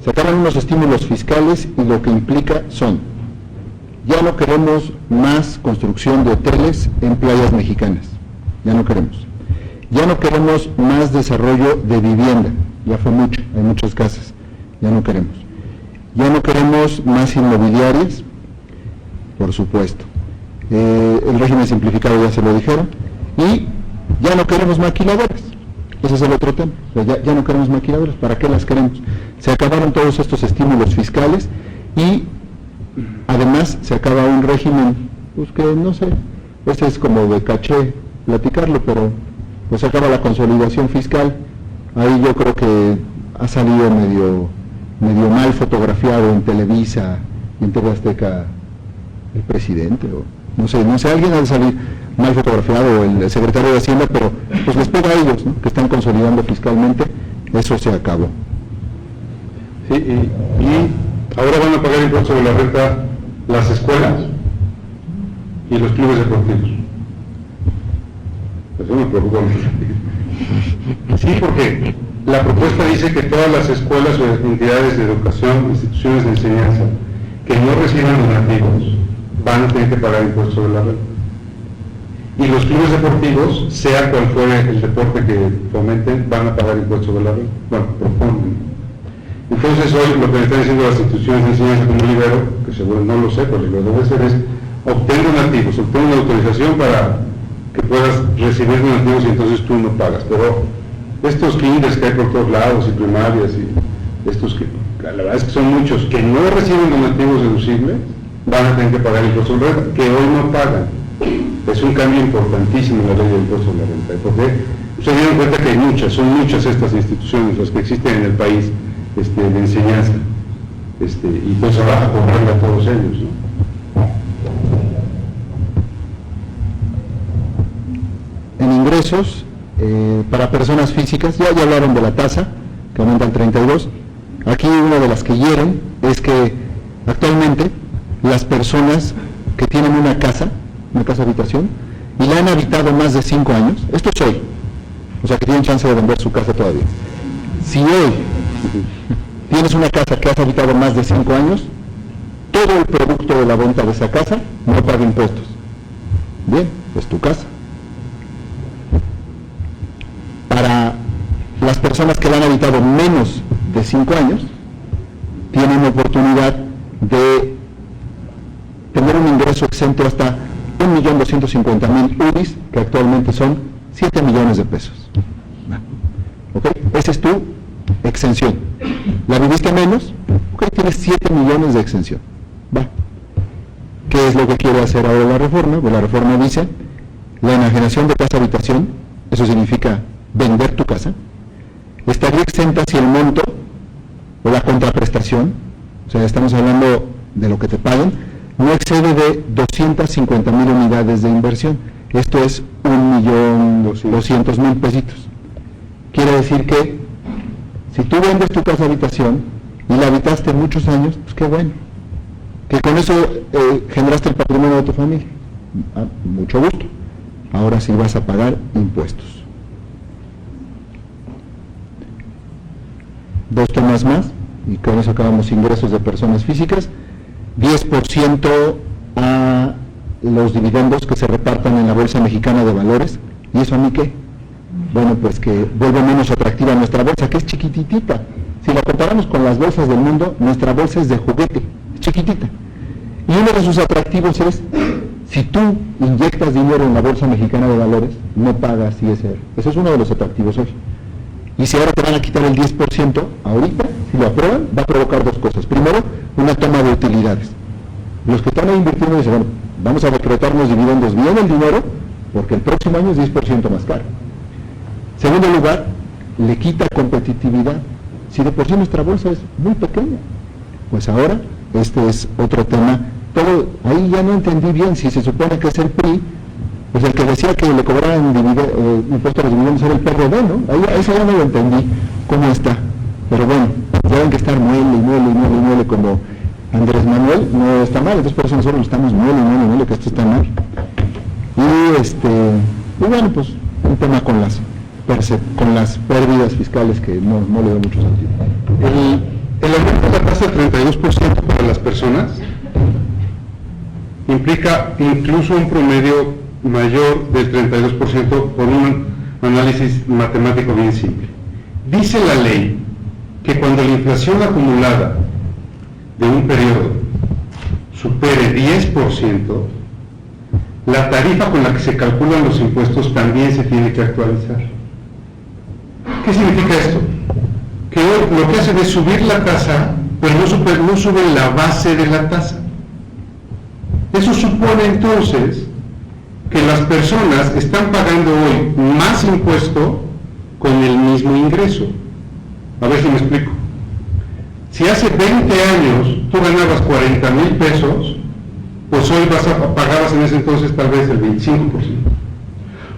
Se acaban unos estímulos fiscales y lo que implica son: ya no queremos más construcción de hoteles en playas mexicanas, ya no queremos. Ya no queremos más desarrollo de vivienda, ya fue mucho, hay muchas casas, ya no queremos. Ya no queremos más inmobiliarias, por supuesto. El régimen simplificado ya se lo dijeron. Y ya no queremos maquiladoras, ese es el otro tema. O sea, ya no queremos maquiladoras, ¿para qué las queremos? Se acabaron todos estos estímulos fiscales y además se acaba un régimen, pues que no sé, ese es como de caché platicarlo, pero pues se acaba la consolidación fiscal. Ahí yo creo que ha salido medio mal fotografiado en Televisa y en TV Azteca el presidente, o no sé, alguien ha de salir mal fotografiado, o el secretario de Hacienda, pero pues les pega a ellos, ¿no?, que están consolidando fiscalmente. Eso se acabó. Sí, y ahora van a pagar impuestos sobre la renta las escuelas y los clubes deportivos. Eso me preocupa mucho. Sí, porque la propuesta dice que todas las escuelas o entidades de educación, instituciones de enseñanza, que no reciban donativos, van a tener que pagar impuestos sobre la renta. Y los clubes deportivos, sea cual fuere el deporte que fomenten, van a pagar impuestos sobre la renta. Bueno, proponen. Entonces hoy lo que le están diciendo las instituciones de enseñanza como Libero, que seguro no lo sé, pero lo que debe hacer es obtener donativos, obtener una autorización para que puedas recibir donativos y entonces tú no pagas. Pero estos kinders que hay por todos lados y primarias y estos que, la verdad es que son muchos, que no reciben donativos deducibles, van a tener que pagar impuestos sobre la renta, que hoy no pagan. Es un cambio importantísimo en la ley de impuestos sobre la renta, porque se dieron cuenta que son muchas estas instituciones las que existen en el país de enseñanza, y pues ahora a cobrarle a todos ellos, ¿no? En ingresos, para personas físicas, ya hablaron de la tasa, que aumenta al 32. Aquí una de las que hieren es que actualmente las personas que tienen una casa habitación, y la han habitado más de 5 años, esto es hoy, o sea que tienen chance de vender su casa todavía. Si hoy tienes una casa que has habitado más de 5 años, todo el producto de la venta de esa casa no paga impuestos. Bien, es tu casa. Para las personas que la han habitado menos de 5 años tienen oportunidad de tener un ingreso exento hasta 1.250.000 UDIs, que actualmente son 7 millones de pesos. ¿Ok? Esa es tu exención. ¿La viviste menos? Ok, tienes 7 millones de exención. Va. ¿Qué es lo que quiere hacer ahora la reforma? Pues la reforma dice, la enajenación de casa-habitación, eso significa vender tu casa, estaría exenta si el monto o la contraprestación, o sea, estamos hablando de lo que te pagan, no excede de 250.000 unidades de inversión. Esto es 1.200.000 pesitos. Quiere decir que si tú vendes tu casa-habitación y la habitaste muchos años, pues qué bueno. Que con eso generaste el patrimonio de tu familia. Mucho gusto. Ahora sí vas a pagar impuestos. 2 temas más, y con eso acabamos ingresos de personas físicas. 10% a los dividendos que se repartan en la Bolsa Mexicana de Valores. ¿Y eso a mí qué? Bueno, pues que vuelve menos atractiva nuestra bolsa, que es chiquititita. Si la comparamos con las bolsas del mundo, nuestra bolsa es de juguete, es chiquitita. Y uno de sus atractivos es, si tú inyectas dinero en la Bolsa Mexicana de Valores, no pagas ISR. Eso es uno de los atractivos hoy. Y si ahora te van a quitar el 10%, ahorita, si lo aprueban, va a provocar 2 cosas. Primero, una toma de utilidades. Los que están ahí invirtiendo dicen, bueno, vamos a decretarnos dividendos bien el dinero, porque el próximo año es 10% más caro. Segundo lugar, le quita competitividad. Si de por sí nuestra bolsa es muy pequeña, pues ahora este es otro tema. Todo, ahí ya no entendí bien, si se supone que es el PRI, pues el que decía que le cobraran impuestos a los dividendos era el PRD, ¿no? Ahí, eso ya no lo entendí, cómo está. Pero bueno, deben que estar muele como Andrés Manuel, no está mal, entonces por eso nosotros estamos muele, que esto está mal. Y bueno, pues un tema con las pérdidas fiscales que no le da mucho sentido. El aumento de la tasa del 32% para las personas implica incluso un promedio mayor del 32% por un análisis matemático bien simple. Dice la ley que cuando la inflación acumulada de un periodo supere 10%, la tarifa con la que se calculan los impuestos también se tiene que actualizar. ¿Qué significa esto? Que hoy lo que hacen es subir la tasa, pero no suben la base de la tasa. Eso supone entonces que las personas están pagando hoy más impuesto con el mismo ingreso. A ver si me explico. Si hace 20 años tú ganabas 40,000 pesos, pues hoy pagabas en ese entonces tal vez el 25%.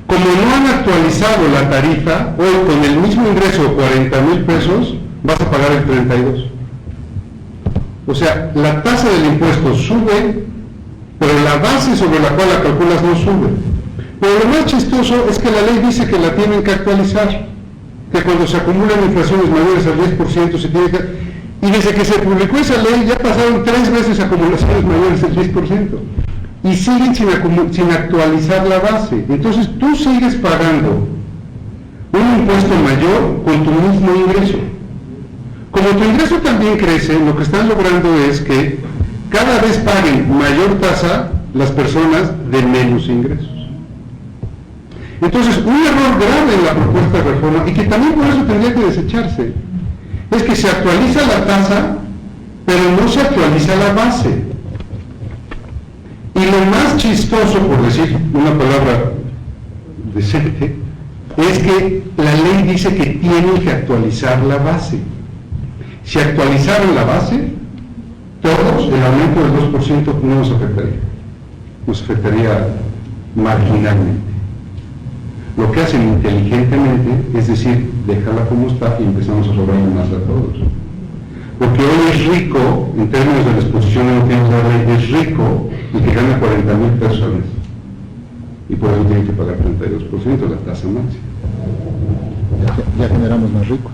Como no han actualizado la tarifa, hoy con el mismo ingreso de 40,000 pesos vas a pagar el 32%. O sea, la tasa del impuesto sube, pero la base sobre la cual la calculas no sube. Pero lo más chistoso es que la ley dice que la tienen que actualizar, que cuando se acumulan inflaciones mayores al 10% se tiene que... Y desde que se publicó esa ley ya pasaron 3 veces acumulaciones mayores del 10%. Y siguen sin actualizar la base. Entonces tú sigues pagando un impuesto mayor con tu mismo ingreso. Como tu ingreso también crece, lo que están logrando es que cada vez paguen mayor tasa las personas de menos ingresos. Entonces, un error grave en la propuesta de reforma, y que también por eso tendría que desecharse, es que se actualiza la tasa, pero no se actualiza la base. Y lo más chistoso, por decir una palabra decente, es que la ley dice que tienen que actualizar la base. Si actualizaran la base, todos, el aumento del 2% no nos afectaría marginalmente. Lo que hacen inteligentemente es decir, déjala como está y empezamos a robarle más a todos. Porque hoy es rico, en términos de la exposición de lo que nos da la ley, es rico el que gana 40,000 pesos al mes. Y por eso tiene que pagar 32%, la tasa máxima. Ya generamos más ricos.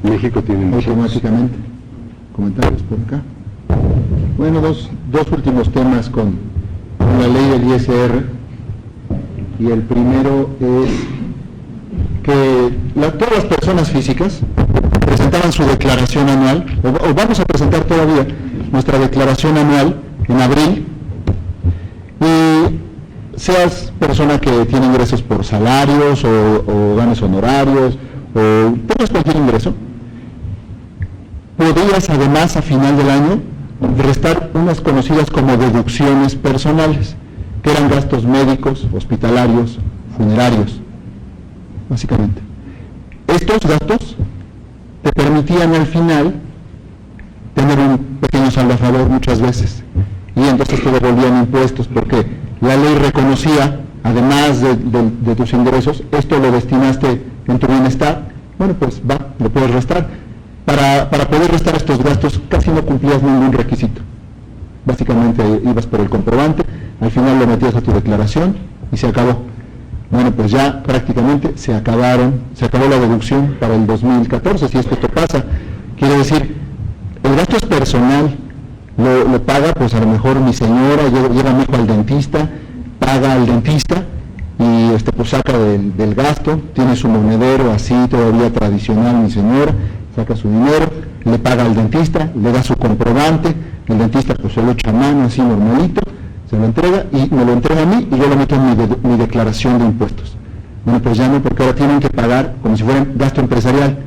México tiene mucho. Automáticamente. Comentarios por acá. Bueno, dos últimos temas con la ley del ISR. Y el primero es que todas las personas físicas presentaban su declaración anual, o vamos a presentar todavía nuestra declaración anual en abril, y seas persona que tiene ingresos por salarios o ganes honorarios, o tengas cualquier ingreso, podías además a final del año restar unas conocidas como deducciones personales, que eran gastos médicos, hospitalarios, funerarios, básicamente. Estos gastos te permitían al final tener un pequeño saldo a favor muchas veces, y entonces te devolvían impuestos, porque la ley reconocía, además de tus ingresos, esto lo destinaste en tu bienestar, bueno, pues va, lo puedes restar. Para poder restar estos gastos casi no cumplías ningún requisito. Básicamente ibas por el comprobante, al final lo metías a tu declaración y se acabó. Bueno, pues ya prácticamente se acabó la deducción para el 2014, si es que esto pasa. Quiere decir, el gasto es personal, lo paga, pues a lo mejor mi señora, lleva a mi hijo al dentista, paga al dentista y pues saca del gasto, tiene su monedero así todavía tradicional mi señora, saca su dinero, le paga al dentista, le da su comprobante, el dentista pues se lo echa a mano así normalito, se lo entrega y me lo entrega a mí y yo lo meto en mi declaración de impuestos. Bueno, pues ya no, porque ahora tienen que pagar como si fuera gasto empresarial,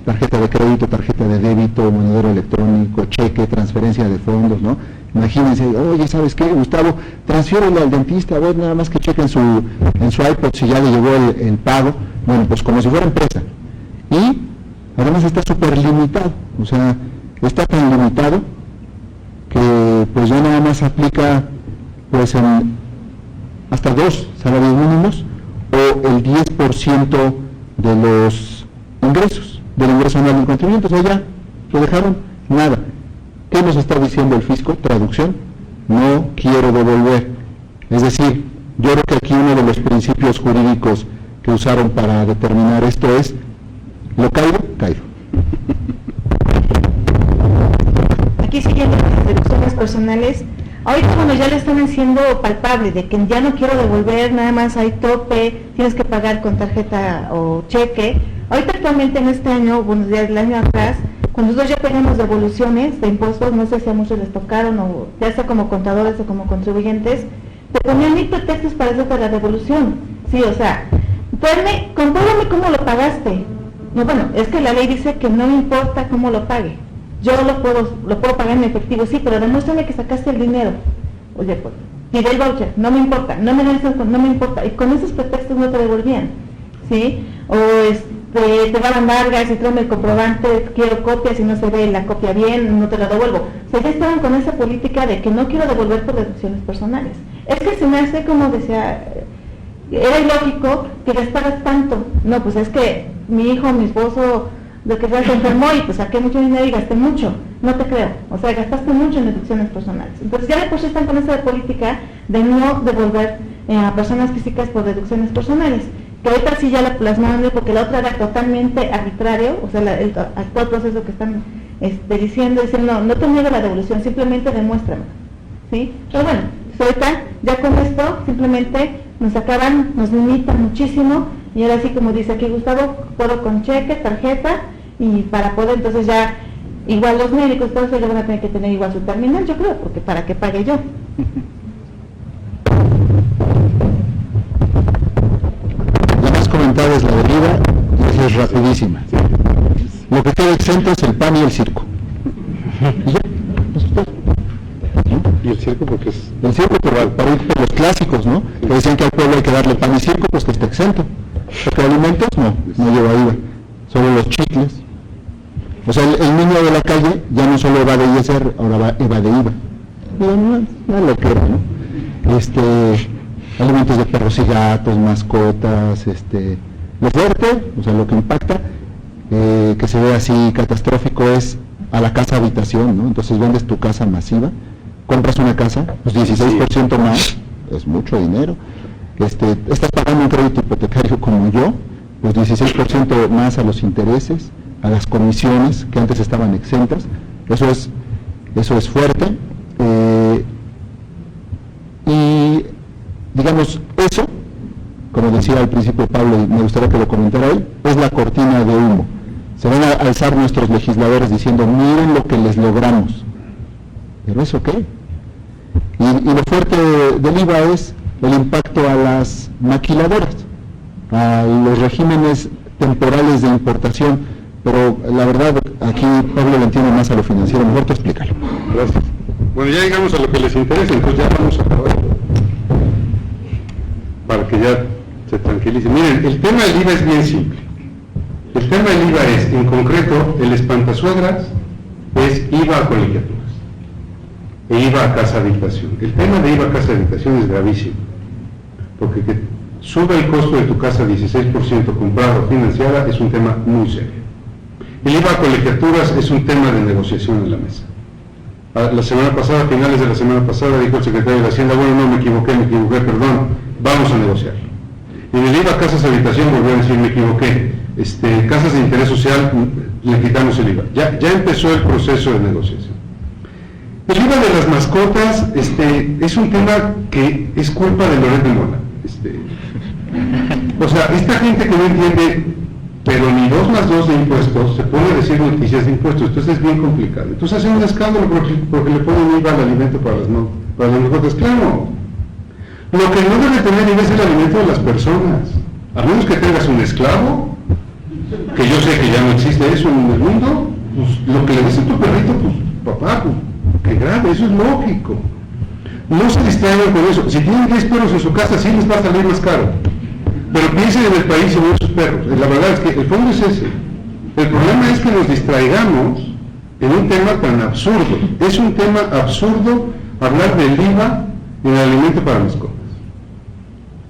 tarjeta de crédito, tarjeta de débito, monedero electrónico, cheque, transferencia de fondos, ¿no? Imagínense, oye, ¿sabes qué, Gustavo? Transfiérele al dentista, a ver, nada más que cheque en su iPod si ya le llegó el pago. Bueno, pues como si fuera empresa. Y además está súper limitado, o sea, está tan limitado que pues ya nada más aplica pues en hasta 2 salarios mínimos o el 10% de los ingresos, del ingreso anual del contribuyente. O sea, ya lo dejaron nada. ¿Qué nos está diciendo el fisco? Traducción: no quiero devolver. Es decir, yo creo que aquí uno de los principios jurídicos que usaron para determinar esto es: lo caigo. Aquí siguiendo las deducciones personales, ahorita cuando ya le están haciendo palpable de que ya no quiero devolver, nada más hay tope, tienes que pagar con tarjeta o cheque. Ahorita actualmente en este año, bueno, ya el año atrás, cuando nosotros ya tenemos devoluciones de impuestos, no sé si a muchos les tocaron, o ya sea como contadores o como contribuyentes, te ponían 1000 pretextos para hacerte la devolución. Sí, o sea, compruébame cómo lo pagaste. No, bueno, es que la ley dice que no importa cómo lo pague. Yo lo puedo pagar en efectivo, sí, pero demuéstrame que sacaste el dinero. Oye, pues, pide el voucher, no me importa, no me importa. Y con esos pretextos no te devolvían, ¿sí? O te daban largas y tráeme el comprobante, quiero copia, si no se ve la copia bien, no te la devuelvo. O sea, ya estaban con esa política de que no quiero devolver por deducciones personales. Es que se me hace como decía, era ilógico que gastaras tanto. No, pues es que mi hijo, mi esposo, lo que sea, se enfermó y pues saqué mucho dinero y gasté mucho. No te creo. O sea, gastaste mucho en deducciones personales. Entonces ya de por sí están con esa política de no devolver a personas físicas por deducciones personales. Que ahorita sí ya la plasmaron, porque la otra era totalmente arbitrario, o sea, el actual proceso que están diciendo, no te niego la devolución, simplemente demuéstrame, ¿sí? Pero bueno, ahorita ya con esto simplemente nos limitan muchísimo, y ahora sí, como dice aquí Gustavo, puedo con cheque, tarjeta, y para poder entonces ya, igual los médicos, todos ellos van a tener que tener igual su terminal, yo creo, porque para que pague yo. Comentada es la del IVA, y esa es rapidísima. Lo que queda exento es el pan y el circo. Y ya, eso es todo. ¿Y el circo porque es...? El circo, pero para ir por los clásicos, ¿no? Que dicen que al pueblo hay que darle pan y circo, pues que está exento. Porque alimentos no lleva IVA, solo los chicles. O sea, el niño de la calle ya no solo evade ISR, ahora evade IVA. Pero no lo creo, ¿no? Alimentos de perros y gatos, mascotas, lo fuerte, o sea, lo que impacta, que se ve así catastrófico, es a la casa habitación, ¿no? Entonces vendes tu casa masiva, compras una casa, pues 16% más, es mucho dinero. Estás pagando un crédito hipotecario como yo, pues 16% más a los intereses, a las comisiones que antes estaban exentas, eso es fuerte. Y digamos, eso, como decía al principio Pablo, y me gustaría que lo comentara él, es la cortina de humo. Se van a alzar nuestros legisladores diciendo, miren lo que les logramos. ¿Pero eso qué? Y lo fuerte del IVA es el impacto a las maquiladoras, a los regímenes temporales de importación, pero la verdad aquí Pablo lo entiende más a lo financiero, mejor tú explícalo. Gracias. Bueno, ya llegamos a lo que les interesa, entonces ya vamos a acabar, para que ya se tranquilicen. Miren, el tema del IVA es bien simple. El tema del IVA es, en concreto, el espantasuegras es IVA a colegiaturas e IVA a casa habitación. El tema de IVA a casa habitación es gravísimo, porque que suba el costo de tu casa 16% comprada o financiada es un tema muy serio. El IVA a colegiaturas es un tema de negociación en la mesa. La semana pasada, a finales de la semana pasada, dijo el secretario de Hacienda, bueno, no, me equivoqué, perdón, vamos a negociar. En el IVA a casas de habitación volvió a decir, me equivoqué, casas de interés social, le quitamos el IVA. Ya empezó el proceso de negociación. El IVA de las mascotas es un tema que es culpa de Loret de Mola. O sea, esta gente que no entiende, pero ni 2 más 2 de impuestos, se pone a decir noticias de impuestos, entonces es bien complicado. Entonces hacen un escándalo porque le ponen IVA al alimento para las mascotas. Claro, lo que no debe tener IVA es el alimento de las personas, a menos que tengas un esclavo, que yo sé que ya no existe eso en el mundo, pues lo que le dice tu perrito, pues papá, pues qué grave, eso es lógico. No se distraigan con eso. Si tienen 10 perros en su casa, sí les va a salir más caro. Pero piensen en el país y no en sus perros. La verdad es que el fondo es ese. El problema es que nos distraigamos en un tema tan absurdo. Es un tema absurdo hablar del IVA en el alimento para mascotas.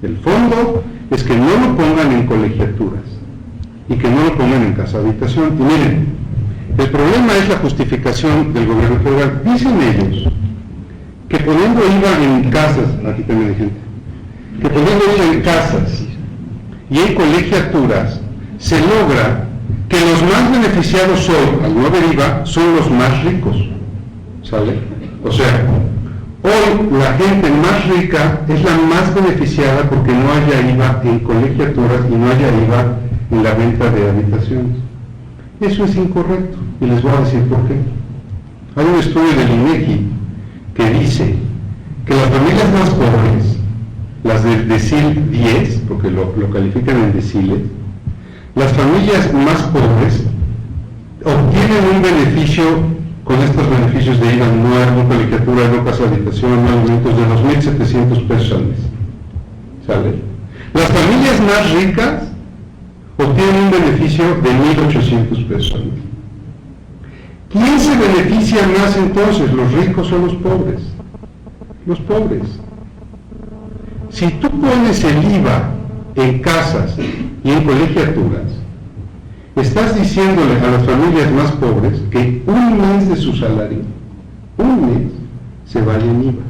El fondo es que no lo pongan en colegiaturas y que no lo pongan en casa habitación. Y miren, el problema es la justificación del gobierno federal. Dicen ellos que poniendo IVA en casas, aquí también hay gente, que poniendo IVA en casas y en colegiaturas se logra que los más beneficiados hoy, al no haber IVA, son los más ricos, ¿sale? O sea, hoy la gente más rica es la más beneficiada porque no haya IVA en colegiaturas y no haya IVA en la venta de habitaciones. Eso es incorrecto y les voy a decir por qué. Hay un estudio del INEGI que dice que las familias más pobres, las del decil 10, porque lo califican en deciles, las familias más pobres obtienen un beneficio con estos beneficios de IVA, no colegiatura, no casa de habitación, no alimentos, de 2.700 pesos al mes. ¿Sale? Las familias más ricas obtienen un beneficio de 1.800 pesos al mes. ¿Quién se beneficia más entonces, los ricos o los pobres? Los pobres. Si tú pones el IVA en casas y en colegiaturas, estás diciéndole a las familias más pobres que un mes de su salario, un mes, se vaya en IVA.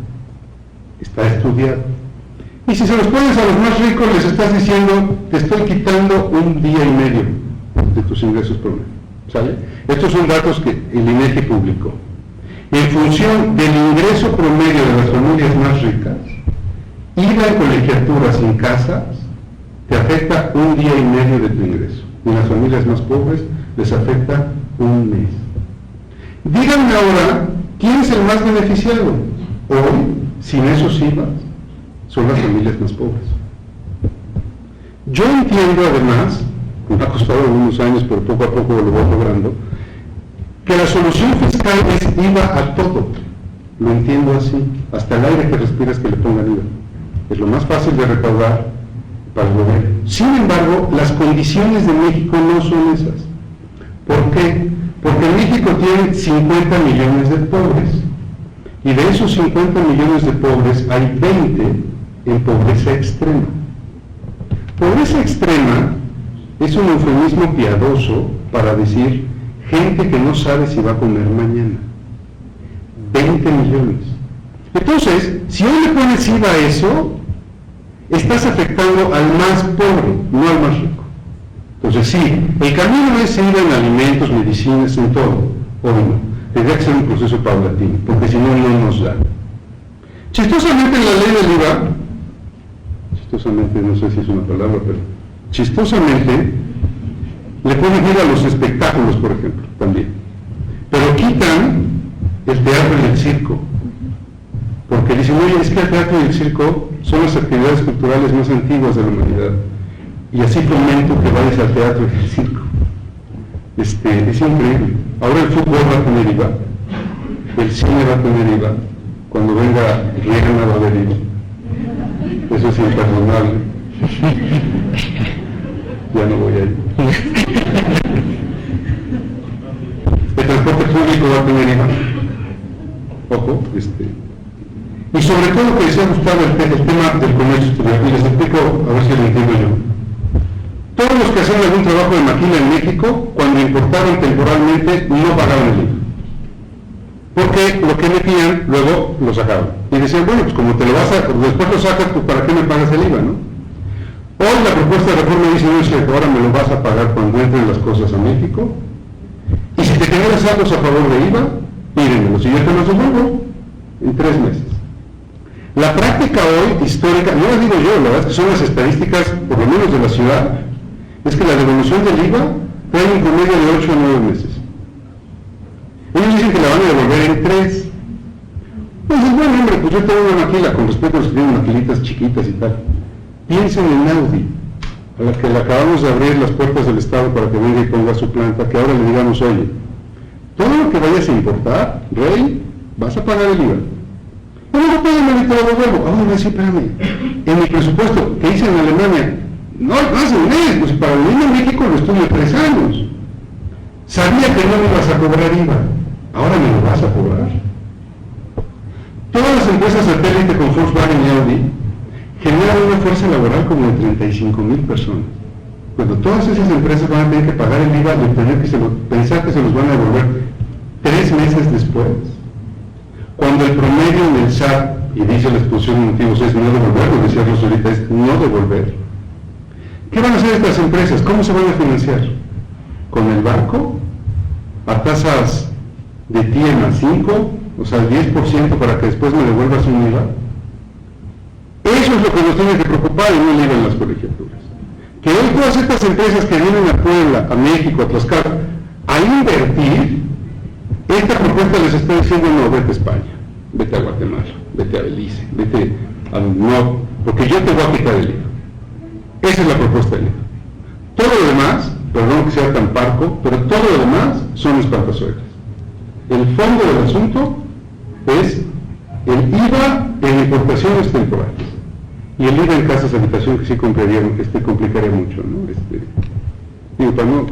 Está estudiado. Y si se los pones a los más ricos, les estás diciendo, te estoy quitando un día y medio de tus ingresos por mes. ¿Sale? Estos son datos que el INEGI publicó. En función del ingreso promedio de las familias más ricas, IVA en colegiaturas y en casas te afecta un día y medio de tu ingreso. Y las familias más pobres les afecta un mes. Díganme ahora, ¿quién es el más beneficiado? Hoy, sin esos IVA, son las familias más pobres. Yo entiendo además, me ha costado algunos años, pero poco a poco lo voy logrando, que la solución fiscal es IVA a todo. Lo entiendo así, hasta el aire que respiras que le pongan IVA. Es lo más fácil de recaudar para el gobierno. Sin embargo, las condiciones de México no son esas. ¿Por qué? Porque México tiene 50 millones de pobres. Y de esos 50 millones de pobres hay 20 en pobreza extrema. Pobreza extrema es un eufemismo piadoso para decir gente que no sabe si va a comer mañana. 20 millones. Entonces, si hoy le pones IVA a eso, estás afectando al más pobre, no al más rico. Entonces sí, el camino es IVA en alimentos, medicinas, en todo. Hoy no. Tendría que ser un proceso paulatino, porque si no, no nos da. Chistosamente en la ley del IVA, chistosamente, no sé si es una palabra, pero chistosamente le ponen IVA a los espectáculos, por ejemplo, también. Pero quitan el teatro y el circo, porque dicen, oye, es que el teatro y el circo son las actividades culturales más antiguas de la humanidad, y así fomento que vayas al teatro y al circo. Es increíble. Ahora el fútbol va a tener IVA, el cine va a tener IVA, cuando venga Rihanna va a haber IVA. Eso es imperdonable. Ya no voy a ir. El transporte público va a tener IVA. Ojo, Y sobre todo que les ha gustado el tema del comercio exterior. Y les explico, a ver si lo entiendo yo. Todos los que hacían algún trabajo de maquila en México, cuando importaron temporalmente, no pagaban el IVA. Porque lo que metían, luego lo sacaban. Y decían, bueno, pues como te lo vas a, después lo sacas, pues ¿para qué me pagas el IVA, no? Hoy la propuesta de reforma dice, no es cierto, ahora me lo vas a pagar cuando entren las cosas a México. Y si te generas saldos a favor de IVA, pídenmelos y yo te los devuelvo en 3 meses. La práctica hoy, histórica, no lo digo yo, la verdad es que son las estadísticas, por lo menos de la ciudad, es que la devolución del IVA trae un promedio de 8 a 9 meses. Ellos dicen que la van a devolver en 3. Pues bueno, hombre, pues yo tengo una maquila, con respecto a los que tienen maquilitas chiquitas y tal. Piensen en Audi, a la que le acabamos de abrir las puertas del Estado para que venga y ponga su planta, que ahora le digamos, oye, todo lo que vayas a importar, Rey, vas a pagar el IVA. No, no puedo, me lo devuelvo. Ahora sí, espérame. En mi presupuesto que hice en Alemania, no hace un mes, pues para venir a México lo estuve 3 años. Sabía que no me ibas a cobrar IVA, ahora me lo vas a cobrar. Todas las empresas satélite con Volkswagen y Audi generan una fuerza laboral como de 35,000 personas. Cuando todas esas empresas van a tener que pagar el IVA y tener que pensar que se los van a devolver 3 meses después, cuando el promedio en el SAT, y dice la exposición de motivos, es no devolver, lo decía Rosa ahorita, es no devolver. ¿Qué van a hacer estas empresas? ¿Cómo se van a financiar? ¿Con el banco? ¿A tasas de TIE más 5? O sea, el 10% para que después me devuelvas un IVA. Eso es lo que nos tiene que preocupar y no el IVA en las colegiaturas. Que hoy todas estas empresas que vienen a Puebla, a México, a Tlaxcala, a invertir, esta propuesta les está diciendo, no, vete a España, vete a Guatemala, vete a Belice, vete a... No, porque yo te voy a quitar el IVA. Esa es la propuesta del IVA. Todo lo demás, perdón que sea tan parco, pero todo lo demás son espantasuegras. El fondo del asunto es el IVA en importaciones temporales y el IVA en casas de habitación, que sí complicaría mucho, ¿no? Digo, para no...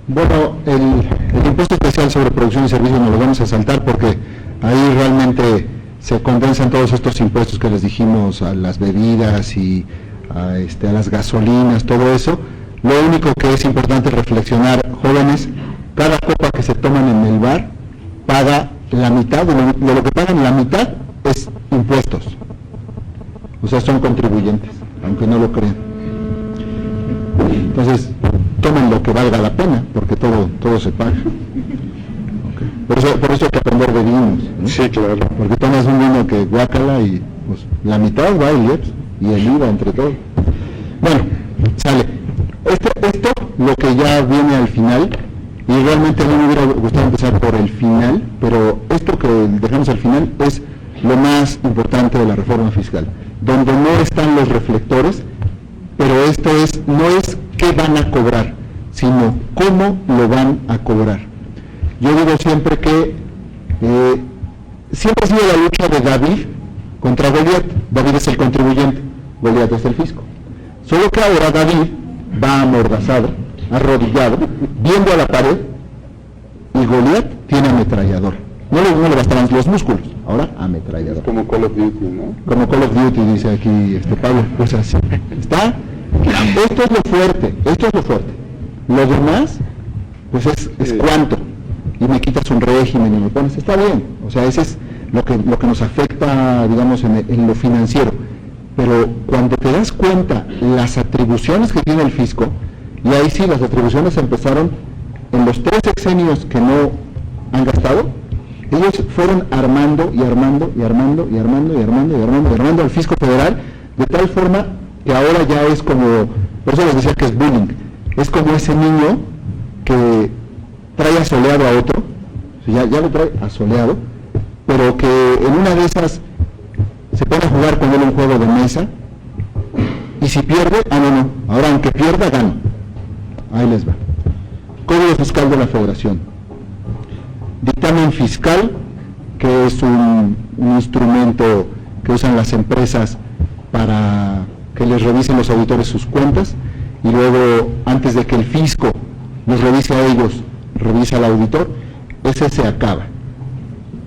Bueno, el impuesto especial sobre producción y servicios nos lo vamos a saltar porque ahí realmente se condensan todos estos impuestos que les dijimos a las bebidas y a las gasolinas, todo eso. Lo único que es importante reflexionar, jóvenes, cada copa que se toman en el bar paga la mitad, de lo que pagan la mitad es impuestos. O sea, son contribuyentes, aunque no lo crean. Entonces, tomen lo que valga la pena, porque todo se paga. Okay. Por eso hay que aprender de vinos, ¿no? Sí, claro. Porque tomas un vino que guácala y pues, la mitad va el IEPS y el IVA entre todo. Bueno, sale. Esto, lo que ya viene al final, y realmente a mí me hubiera gustado empezar por el final, pero esto que dejamos al final es lo más importante de la reforma fiscal, donde no están los reflectores, pero esto no es qué van a cobrar, sino cómo lo van a cobrar. Yo digo siempre que siempre ha sido la lucha de David contra Goliat. David es el contribuyente, Goliat es el fisco. Solo que ahora David va amordazado, arrodillado, viendo a la pared, y Goliat tiene ametrallador. No le bastaban los músculos, ahora ametrallador. Como Call of Duty, ¿no? Como Call of Duty, dice aquí Pablo, pues así. ¿Está? Esto es lo fuerte. Lo demás, pues es cuánto. Y me quitas un régimen y me pones, está bien. O sea, ese es lo que nos afecta, digamos, en lo financiero. Pero cuando te das cuenta las atribuciones que tiene el fisco, y ahí sí, las atribuciones empezaron en los 3 sexenios que no han gastado, Ellos fueron armando y armando y armando y armando y armando y armando y armando al fisco federal, de tal forma que ahora ya es como, por eso les decía que es bullying, es como ese niño que trae asoleado a otro, ya lo trae asoleado, pero que en una de esas se pone a jugar con él un juego de mesa, y si pierde, no, ahora aunque pierda, gana. Ahí les va. Código Fiscal de la Federación. Dictamen fiscal, que es un instrumento que usan las empresas para que les revisen los auditores sus cuentas, y luego, antes de que el fisco los revise a ellos, revisa al auditor, ese se acaba.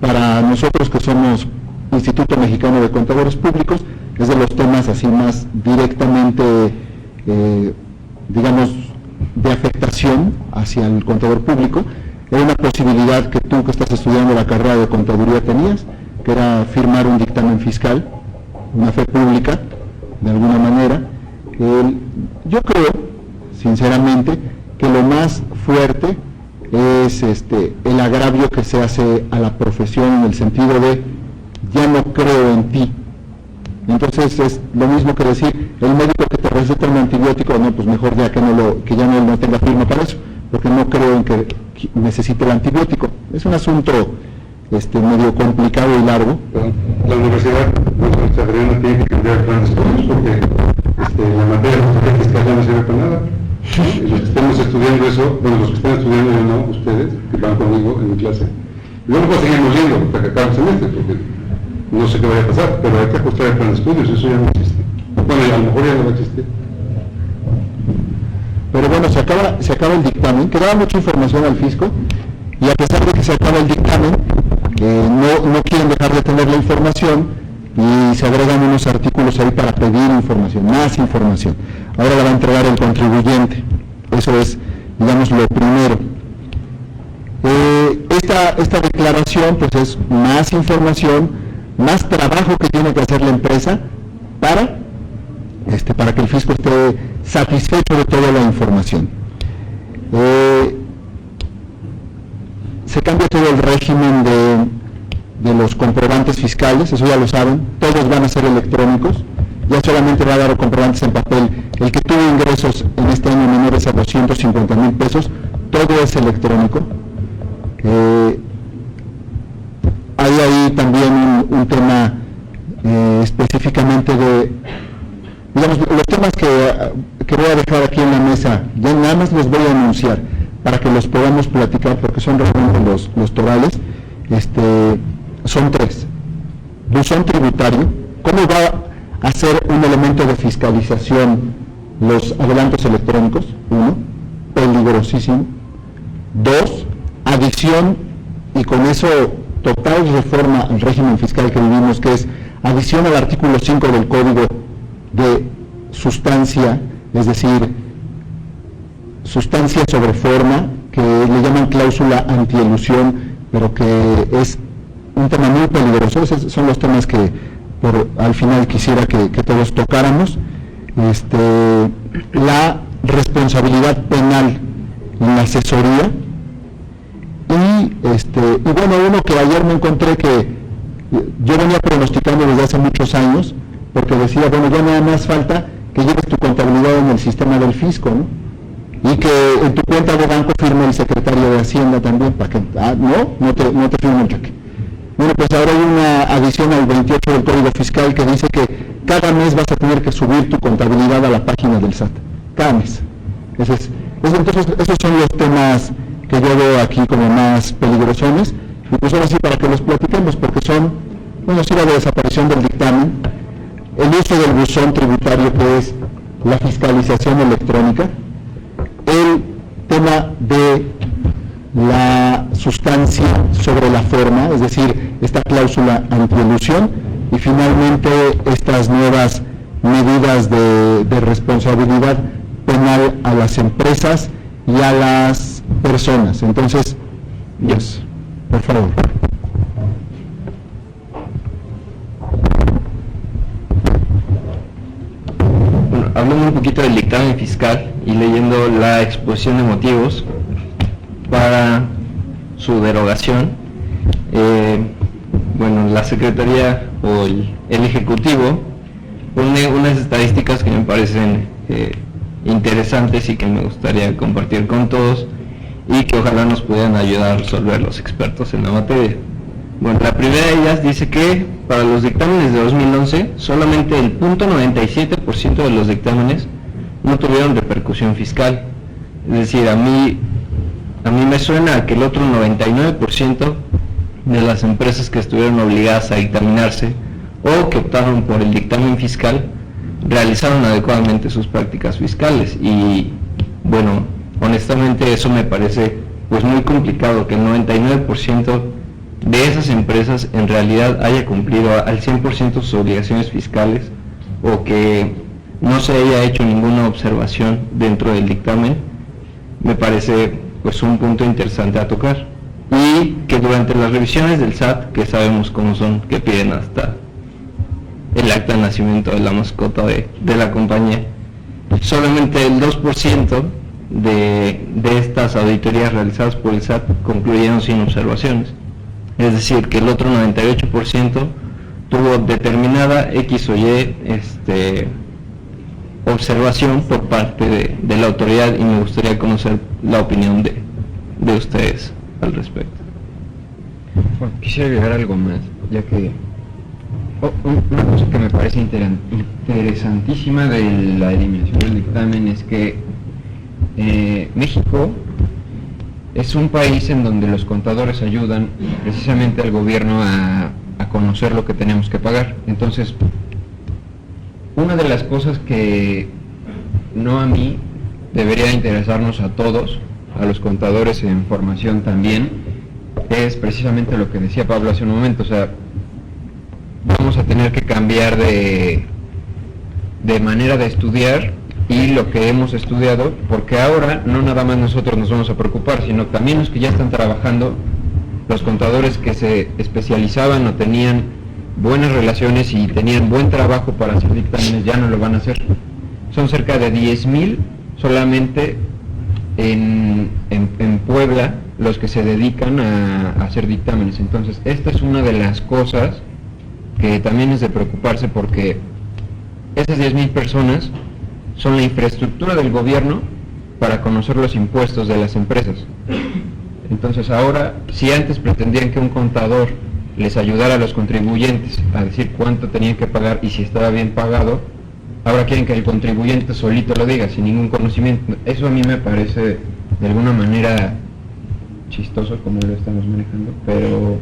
Para nosotros que somos Instituto Mexicano de Contadores Públicos, es de los temas así más directamente, digamos, de afectación hacia el contador público. Era una posibilidad que tú, que estás estudiando la carrera de contaduría, tenías, que era firmar un dictamen fiscal, una fe pública, de alguna manera. Yo creo, sinceramente, que lo más fuerte es el agravio que se hace a la profesión, en el sentido de ya no creo en ti. Entonces es lo mismo que decir, el médico que te receta un antibiótico, no, pues mejor ya que ya no tenga firma para eso, porque no creo en que necesite el antibiótico. Es un asunto medio complicado y largo. La universidad, Adriana, tiene que cambiar el plan de estudios, porque la materia de fiscal ya no sirve para nada. Y los que estemos estudiando eso, bueno, los que están estudiando yo no, ustedes, que van conmigo en mi clase, luego pues seguimos yendo hasta que acabe el semestre, porque no sé qué vaya a pasar, pero hay que ajustar el plan de estudios, eso ya no existe. Bueno, a lo mejor ya no va a existir. Pero bueno, se acaba el dictamen, quedaba mucha información al fisco, y a pesar de que se acaba el dictamen, no quieren dejar de tener la información, y se agregan unos artículos ahí para pedir información, más información. Ahora la va a entregar el contribuyente, eso es, digamos, lo primero. Esta declaración pues es más información, más trabajo que tiene que hacer la empresa para que el fisco esté satisfecho de toda la información. Se cambia todo el régimen de los comprobantes fiscales, eso ya lo saben, todos van a ser electrónicos, ya solamente va a dar comprobantes en papel. El que tuvo ingresos en este año menores a 250,000 pesos, todo es electrónico. Hay ahí también un tema específicamente de, digamos, los temas que voy a dejar aquí en la mesa, ya nada más los voy a anunciar para que los podamos platicar, porque son realmente los torales. Son tres. Buzón tributario, ¿cómo va a ser un elemento de fiscalización los adelantos electrónicos? 1, peligrosísimo. 2, adición, y con eso total reforma al régimen fiscal que vivimos, que es adición al artículo 5 del Código de sustancia, es decir, sustancia sobre forma, que le llaman cláusula antielusión, pero que es un tema muy peligroso. Esos son los temas que al final quisiera que todos tocáramos. La responsabilidad penal en la asesoría, y bueno, uno que ayer me encontré, que yo venía pronosticando desde hace muchos años, porque decía, bueno, ya nada más falta que lleves tu contabilidad en el sistema del fisco, ¿no? Y que en tu cuenta de banco firme el secretario de Hacienda también, para que, no te firme el cheque. Bueno, pues ahora hay una adición al 28 del Código Fiscal que dice que cada mes vas a tener que subir tu contabilidad a la página del SAT, cada mes. Entonces, esos son los temas que yo veo aquí como más peligrosones, y pues ahora sí, para que los platiquemos, porque son, bueno, sí, la desaparición del dictamen, el uso del buzón tributario, que es la fiscalización electrónica, el tema de la sustancia sobre la forma, es decir, esta cláusula antielusión, y finalmente estas nuevas medidas de responsabilidad penal a las empresas y a las personas. Entonces, yes, por favor. Bueno, hablando un poquito del dictamen fiscal y leyendo la exposición de motivos para su derogación, la Secretaría o el Ejecutivo pone unas estadísticas que me parecen interesantes y que me gustaría compartir con todos y que ojalá nos pudieran ayudar a resolver los expertos en la materia. Bueno, la primera de ellas dice que para los dictámenes de 2011 solamente el 0.97% de los dictámenes no tuvieron repercusión fiscal. Es decir, a mí me suena que el otro 99% de las empresas que estuvieron obligadas a dictaminarse o que optaron por el dictamen fiscal realizaron adecuadamente sus prácticas fiscales. Y bueno, honestamente eso me parece pues muy complicado, que el 99% de esas empresas en realidad haya cumplido al 100% sus obligaciones fiscales, o que no se haya hecho ninguna observación dentro del dictamen. Me parece pues un punto interesante a tocar, y que durante las revisiones del SAT, que sabemos cómo son, que piden hasta el acta de nacimiento de la mascota de la compañía, solamente el 2% de estas auditorías realizadas por el SAT concluyeron sin observaciones. Es decir, que el otro 98% tuvo determinada X o Y observación por parte de la autoridad, y me gustaría conocer la opinión de ustedes al respecto. Bueno, quisiera agregar algo más, ya que una cosa que me parece interesantísima de la eliminación del dictamen es que México es un país en donde los contadores ayudan precisamente al gobierno a conocer lo que tenemos que pagar. Entonces, una de las cosas que no a mí debería interesarnos a todos, a los contadores en formación también, es precisamente lo que decía Pablo hace un momento. O sea, vamos a tener que cambiar de manera de estudiar y lo que hemos estudiado, porque ahora no nada más nosotros nos vamos a preocupar, sino también los que ya están trabajando, los contadores que se especializaban o tenían buenas relaciones y tenían buen trabajo para hacer dictámenes, ya no lo van a hacer. Son cerca de 10,000 solamente en Puebla los que se dedican a hacer dictámenes. Entonces, esta es una de las cosas que también es de preocuparse, porque esas 10,000 personas son la infraestructura del gobierno para conocer los impuestos de las empresas. Entonces ahora, si antes pretendían que un contador les ayudara a los contribuyentes a decir cuánto tenían que pagar y si estaba bien pagado, ahora quieren que el contribuyente solito lo diga, sin ningún conocimiento. Eso a mí me parece de alguna manera chistoso como lo estamos manejando, pero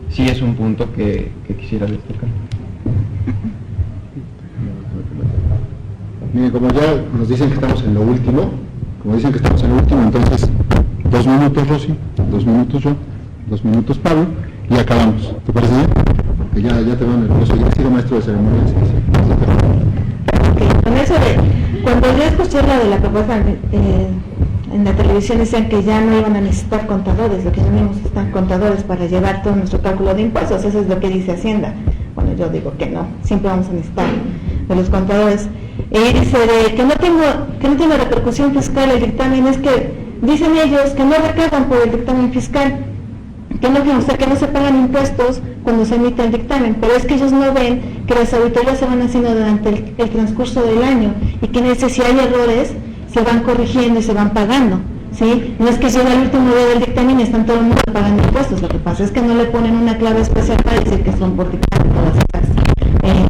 sí es un punto que quisiera destacar. Miren, como ya nos dicen que estamos en lo último, entonces 2 minutos Rosy, 2 minutos yo, 2 minutos Pablo, y acabamos. ¿Te parece bien? Porque ya te veo nervioso. Ya he sido maestro de ceremonias. Ok, con eso cuando yo escuché la de la propuesta en la televisión, decían que ya no iban a necesitar contadores, lo que no necesitan contadores para llevar todo nuestro cálculo de impuestos. Eso es lo que dice Hacienda. Bueno, yo digo que no, siempre vamos a necesitar de los contadores. Dice que no tiene repercusión fiscal el dictamen, es que dicen ellos que no recargan por el dictamen fiscal, que no se pagan impuestos cuando se emite el dictamen, pero es que ellos no ven que las auditorías se van haciendo durante el transcurso del año, y que si hay errores se van corrigiendo y se van pagando, ¿sí? No es que llega el último día del dictamen y están todo el mundo pagando impuestos. Lo que pasa es que no le ponen una clave especial para decir que son por dictamen todas estas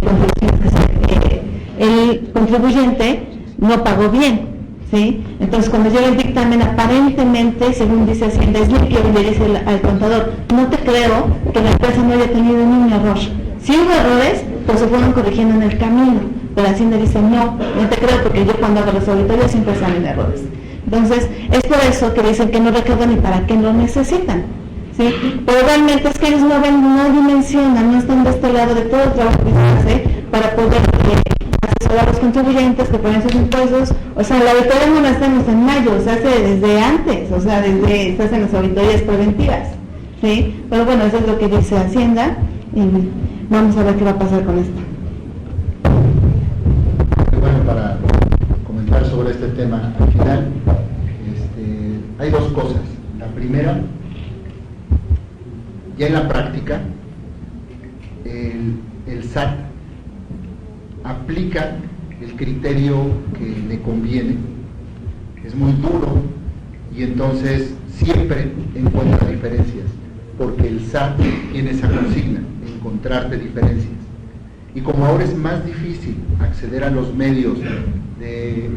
contribuciones que el contribuyente no pagó bien, ¿sí? Entonces, cuando llega el dictamen, aparentemente, según dice Hacienda, es limpio, y le dice al contador: no te creo que la empresa no haya tenido ningún error. Si hubo errores, pues se fueron corrigiendo en el camino, pero Hacienda dice: no te creo, porque yo cuando hago las auditorías siempre salen errores. Entonces, es por eso que dicen que no recargan ni para qué lo necesitan, ¿sí? Pero realmente es que ellos no ven, no dimensionan, no están de este lado de todo el trabajo que se hace para poder asesorar a los contribuyentes que ponen sus impuestos. O sea, la auditoría no la hacemos en mayo, se hace desde antes, o sea, se hacen las auditorías preventivas, ¿sí? Pero bueno, eso es lo que dice Hacienda, y vamos a ver qué va a pasar con esto. Bueno, para comentar sobre este tema al final, hay dos cosas. La primera, ya en la práctica, el SAT aplica el criterio que le conviene, es muy duro y entonces siempre encuentra diferencias, porque el SAT tiene esa consigna, encontrarte diferencias. Y como ahora es más difícil acceder a los medios de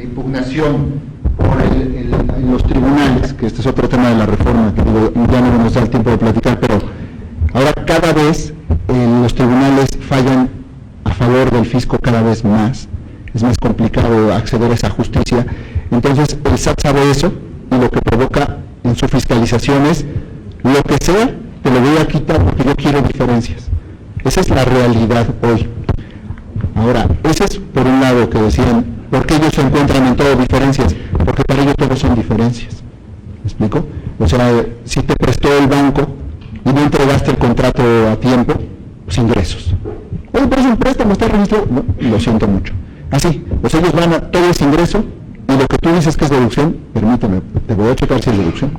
impugnación por en los tribunales, que este es otro tema de la reforma, que digo, ya no nos da el tiempo de platicar, pero ahora cada vez los tribunales fallan a favor del fisco cada vez más, es más complicado acceder a esa justicia, entonces el SAT sabe eso y lo que provoca en su fiscalización es lo que sea, te lo voy a quitar porque yo quiero diferencias. Esa es la realidad hoy. Ahora, ese es por un lado que decían, ¿por qué ellos se encuentran en todo diferencias? Porque para ellos todos son diferencias. ¿Me explico? O sea, si te prestó el banco y no entregaste el contrato a tiempo, pues ingresos. Oye, pero es un préstamo, está registrado. No, lo siento mucho. Así, pues ellos van a todo ese ingreso y lo que tú dices que es deducción, permíteme, te voy a checar si es deducción.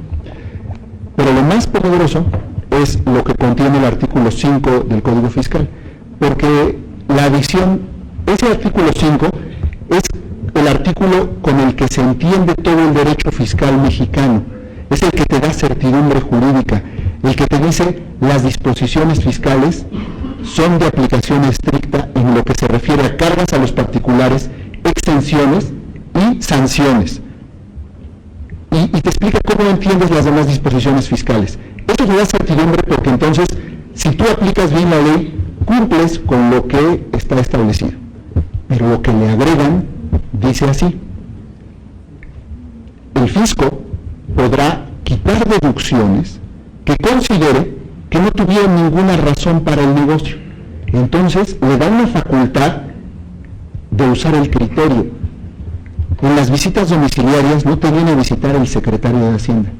Pero lo más peligroso es lo que contiene el artículo 5 del Código Fiscal, porque la adición, ese artículo 5 es el artículo con el que se entiende todo el derecho fiscal mexicano, es el que te da certidumbre jurídica, el que te dice las disposiciones fiscales son de aplicación estricta en lo que se refiere a cargas a los particulares, exenciones y sanciones. Y te explica cómo entiendes las demás disposiciones fiscales. Eso te da certidumbre porque entonces, si tú aplicas bien la ley, cumples con lo que está establecido. Pero lo que le agregan dice así: el fisco podrá quitar deducciones que considere que no tuvieron ninguna razón para el negocio. Entonces, le dan la facultad de usar el criterio. En las visitas domiciliarias no te viene a visitar el secretario de Hacienda,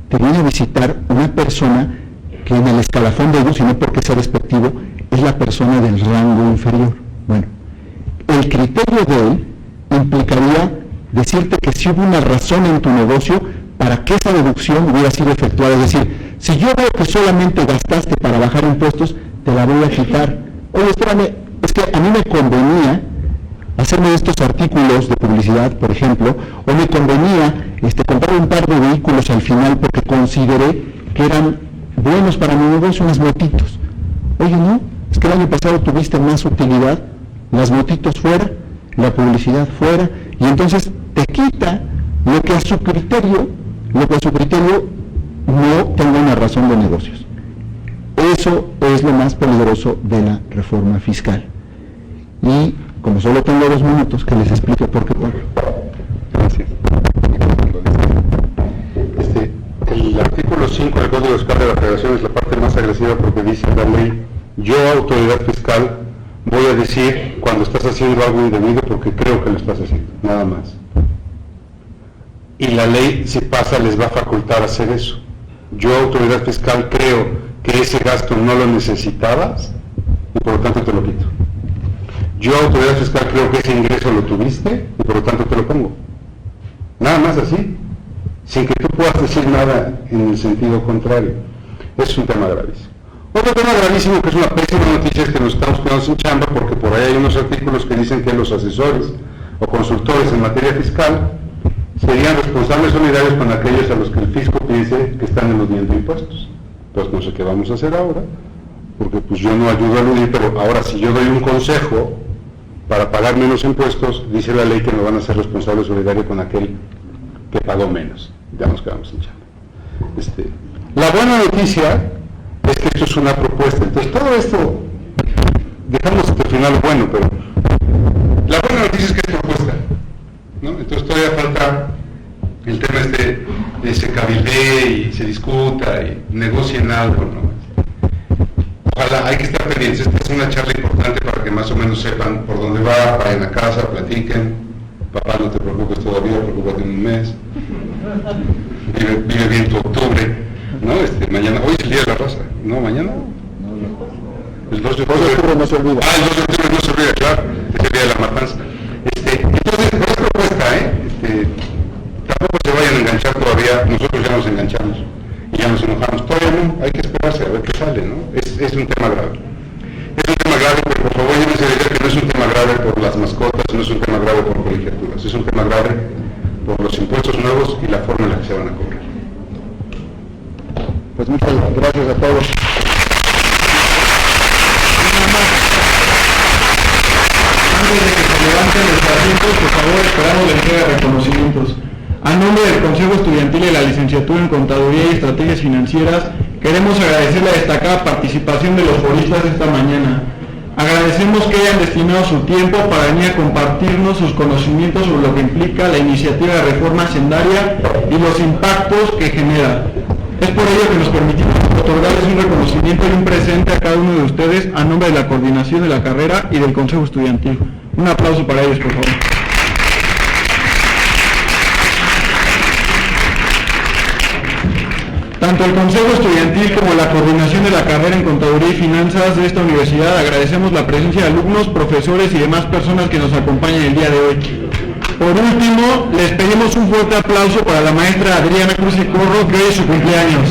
te viene a visitar una persona que en el escalafón de ellos, y no porque sea despectivo, es la persona del rango inferior. Bueno, el criterio de él implicaría decirte que si hubo una razón en tu negocio para que esa deducción hubiera sido efectuada. Es decir, si yo veo que solamente gastaste para bajar impuestos, te la voy a quitar. Oye, espérame, es que a mí me convenía hacerme estos artículos de publicidad, por ejemplo, o me convenía comprar un par de vehículos al final porque consideré que eran buenos para mi negocio, unas motitos. Oye, no, es que el año pasado tuviste más utilidad, las motitos fuera, la publicidad fuera, y entonces te quita lo que a su criterio no tenga una razón de negocios. Eso es lo más peligroso de la reforma fiscal. Y como solo tengo 2 minutos, que les explique por qué. Gracias. El artículo 5 del Código Fiscal de la Federación es la parte más agresiva porque dice la ley: yo, autoridad fiscal, voy a decir cuando estás haciendo algo indebido porque creo que lo estás haciendo, nada más. Y la ley, si pasa, les va a facultar hacer eso. Yo, autoridad fiscal, creo que ese gasto no lo necesitabas y por lo tanto te lo quito. Yo, autoridad fiscal, creo que ese ingreso lo tuviste y por lo tanto te lo pongo. Nada más así, sin que tú puedas decir nada en el sentido contrario. Es un tema gravísimo. Otro tema gravísimo, que es una pésima noticia, es que nos estamos quedando sin chamba porque por ahí hay unos artículos que dicen que los asesores o consultores en materia fiscal serían responsables solidarios con aquellos a los que el fisco piense que están eludiendo impuestos. Pues no sé qué vamos a hacer ahora, porque pues yo no ayudo a eludir, pero ahora si yo doy un consejo para pagar menos impuestos, dice la ley que me van a ser responsable solidario con aquel que pagó menos. Ya nos quedamos sin chamba. La buena noticia es que esto es una propuesta. Entonces todo esto, dejamos hasta el final lo bueno, pero la buena noticia es que es propuesta, ¿no? Entonces todavía falta el tema de se cabildee y se discuta y negocien algo, ¿no? Ojalá, hay que estar pendientes. Esta es una charla importante para que más o menos sepan por dónde va, vayan a casa, platiquen. Papá, no te preocupes todavía, preocúpate en un mes. Vive bien tu octubre, ¿no? Mañana, hoy es el día de la raza, ¿no? Mañana. El 2 de octubre no se olvida. El 2 de octubre no se olvida, claro. Es el día de la matanza. Entonces, no es propuesta, tampoco se vayan a enganchar todavía. Nosotros ya nos enganchamos y ya nos enojamos. Todavía no, hay que esperarse a ver qué sale, ¿no? Es un tema grave. por favor llévense la idea que no es un tema grave por las mascotas, no es un tema grave por colegiaturas, es un tema grave por los impuestos nuevos y la forma en la que se van a cobrar. Pues muchas gracias a todos. Antes de que se levanten los asientos, por favor, esperamos la entrega de reconocimientos. A nombre del Consejo Estudiantil y la Licenciatura en Contaduría y Estrategias Financieras, queremos agradecer la destacada participación de los foristas esta mañana. Agradecemos que hayan destinado su tiempo para venir a compartirnos sus conocimientos sobre lo que implica la iniciativa de reforma hacendaria y los impactos que genera. Es por ello que nos permitimos otorgarles un reconocimiento y un presente a cada uno de ustedes a nombre de la coordinación de la carrera y del Consejo Estudiantil. Un aplauso para ellos, por favor. Tanto el Consejo Estudiantil como la coordinación de la carrera en Contaduría y Finanzas de esta universidad agradecemos la presencia de alumnos, profesores y demás personas que nos acompañan el día de hoy. Por último, les pedimos un fuerte aplauso para la maestra Adriana Cruz y Corro, que hoy es su cumpleaños.